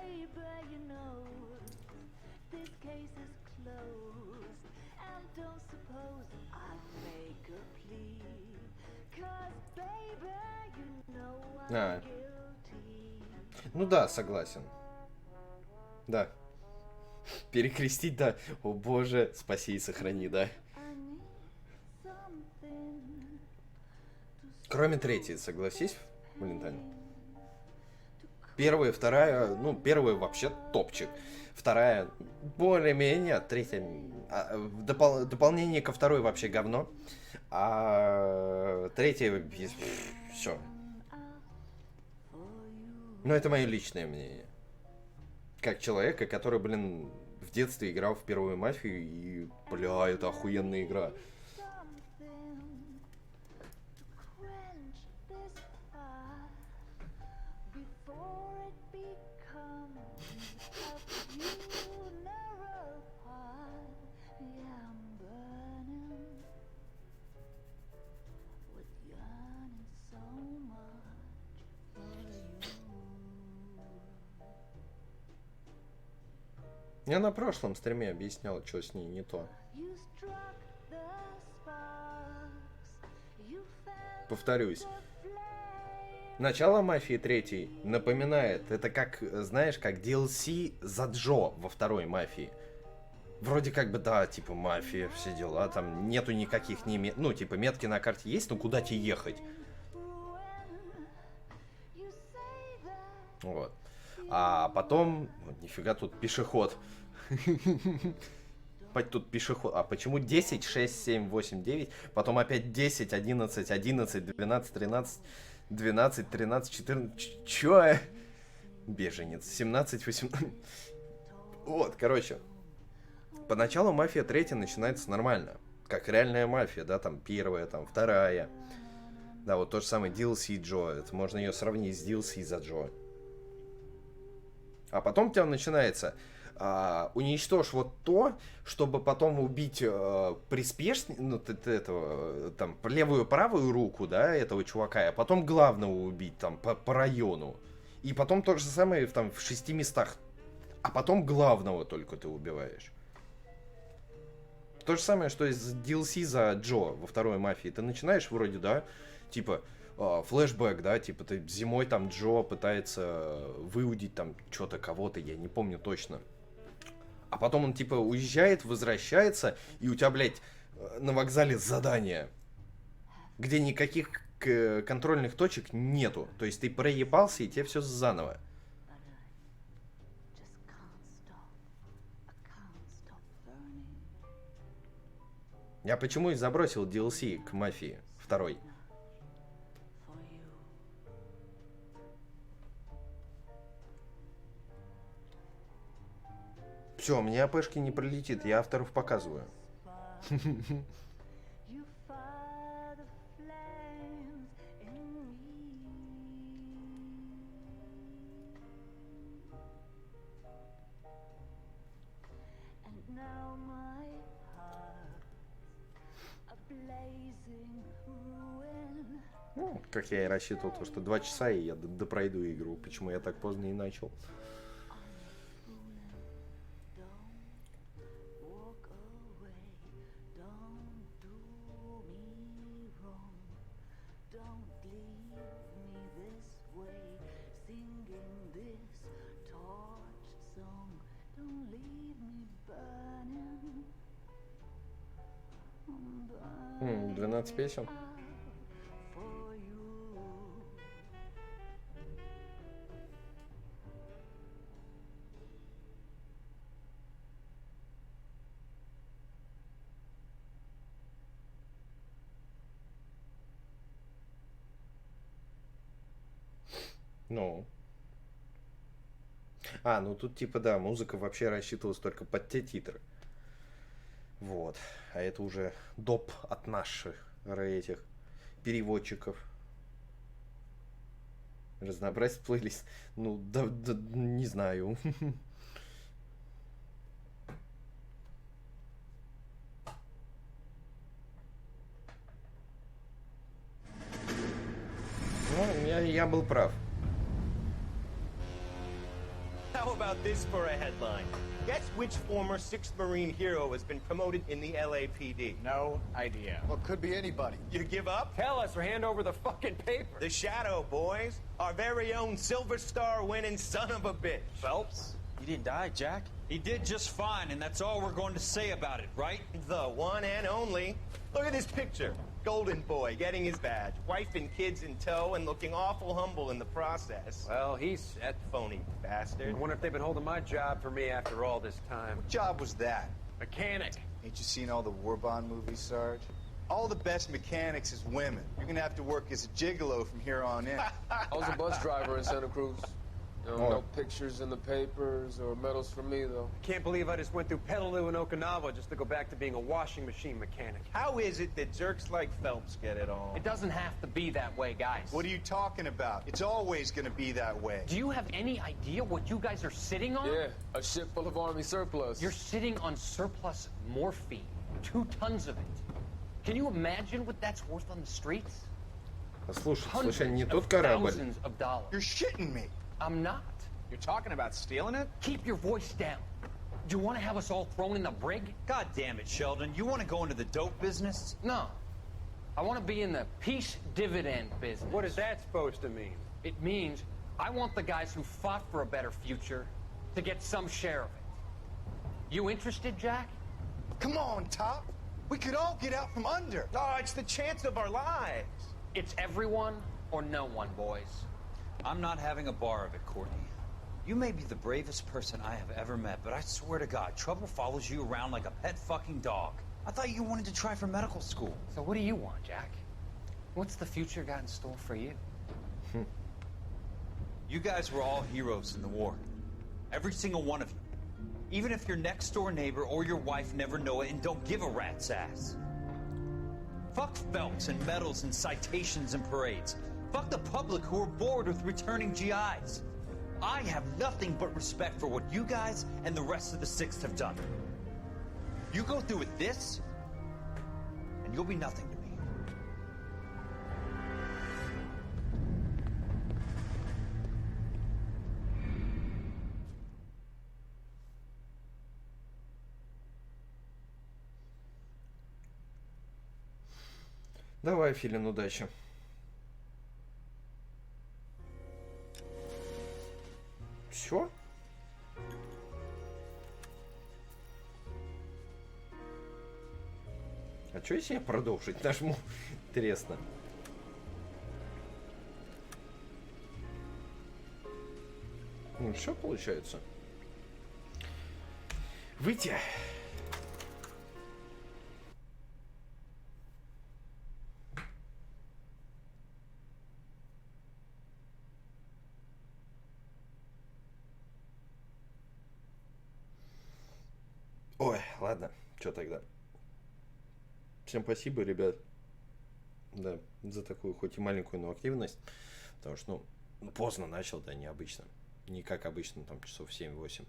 А. Ну да, согласен. Да. Перекрестить, да. О боже, спаси и сохрани, да. Кроме третьей, согласись, Валентайн? Первая, вторая, ну, первая вообще топчик. Вторая более-менее, третья... дополнение ко второй вообще говно. А третья... все. Но это мое личное мнение. Как человека, который, блин, в детстве играл в первую мафию, и, бля, это охуенная игра. Я на прошлом стриме объяснял, что с ней не то. Повторюсь. Начало Мафии 3 напоминает, это как, знаешь, как DLC за Джо во второй Мафии. Вроде как бы, да, типа Мафия, все дела, там нету никаких, ну, типа метки на карте есть, но куда тебе ехать? Вот. А потом, нифига, тут пешеход. Тут пешеход. А почему 10, 6, 7, 8, 9? Потом опять 10, 11, 11, 12, 13, 12, 13, 14. Чё? Беженец. 17, 18. Вот, короче. Поначалу Мафия 3 начинается нормально. Как реальная мафия, да, там первая, там вторая. Да, вот то же самое DLC Джо. Это можно ее сравнить с DLC за Джо. А потом у тебя начинается уничтожь вот то, чтобы потом убить приспешника, ну, этого, там, левую-правую руку, да, этого чувака, а потом главного убить, там, по району. И потом то же самое, там, в 6 местах. А потом главного только ты убиваешь. То же самое, что из DLC за Джо во второй Мафии. Ты начинаешь вроде, да, типа... флешбэк, да, типа ты зимой там Джо пытается выудить там что-то кого-то, я не помню точно. А потом он типа уезжает, возвращается, и у тебя, блядь, на вокзале задание, где никаких контрольных точек нету. То есть ты проебался, и тебе все заново. Я почему и забросил DLC к Мафии второй. Все, мне АПшки не пролетит, я авторов показываю. Ну, как я и рассчитывал, то, что 2 часа, и я допройду игру. Почему я так поздно и начал. — 12 песен. Ну. Ну тут типа, да, музыка вообще рассчитывалась только под те титры. Вот. А это уже доп от наших этих переводчиков. Разнообразить плейлист. Ну, да не знаю. Ну, я был прав. Now How about this for a headline? Guess which former 6th Marine hero has been promoted in the LAPD? No idea. Well, could be anybody. You give up? Tell us or hand over the fucking paper. The Shadow, boys. Our very own Silver Star winning son of a bitch. Phelps? He didn't die, Jack. He did just fine, and that's all we're going to say about it, right? The one and only. Look at this picture. Golden boy getting his badge, wife and kids in tow, and looking awful humble in the process. Well, he's set. Phony bastard. I wonder if they've been holding my job for me after all this time. What job was that? Mechanic. Ain't you seen all the war bond movies, Sarge? All the best mechanics is women. You're gonna have to work as a gigolo from here on in. I was a bus driver in Santa Cruz. No pictures in the papers or medals for me, though. Can't believe I just went through Petaloo and Okinawa just to go back to being a washing machine mechanic. How is it that jerks like Phelps get it all? It doesn't have to be that way, guys. What are you talking about? It's always gonna be that way. Do you have any idea what you guys are sitting on? Yeah, a ship full of Army surplus. You're sitting on surplus morphine. 2 tons of it. Can you imagine what that's worth on the streets? Слушай, не тот корабль. Thousands of dollars. You're shitting me. I'm not. You're talking about stealing it? Keep your voice down. Do you want to have us all thrown in the brig? God damn it, Sheldon. You want to go into the dope business? No. I want to be in the peace dividend business. What is that supposed to mean? It means I want the guys who fought for a better future to get some share of it. You interested, Jack? Come on, Top. We could all get out from under. Oh, it's the chance of our lives. It's everyone or no one, boys. I'm not having a bar of it, Courtney. You may be the bravest person I have ever met, but I swear to God, trouble follows you around like a pet fucking dog. I thought you wanted to try for medical school. So what do you want, Jack? What's the future got in store for you? You guys were all heroes in the war. Every single one of you. Even if your next door neighbor or your wife never know it and don't give a rat's ass. Fuck Phelps and medals and citations and parades. Fuck the public who are bored with returning GIs. I have nothing but respect for what you guys and the rest of the 6th have done. You go through with this, and you'll be nothing to me. Давай, Филин, удачи. Все? А что если я продолжить нажму? Интересно. Ну, все получается. Выйти. Ой, ладно, что тогда. Всем спасибо, ребят, да, за такую, хоть и маленькую, но активность. Потому что, ну, поздно начал, да, необычно. Не как обычно, там, часов 7-8.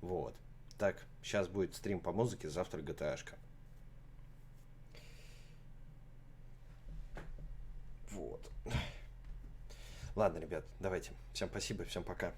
Вот. Так, сейчас будет стрим по музыке, завтра GTA-шка. Вот. Ладно, ребят, давайте. Всем спасибо, всем пока.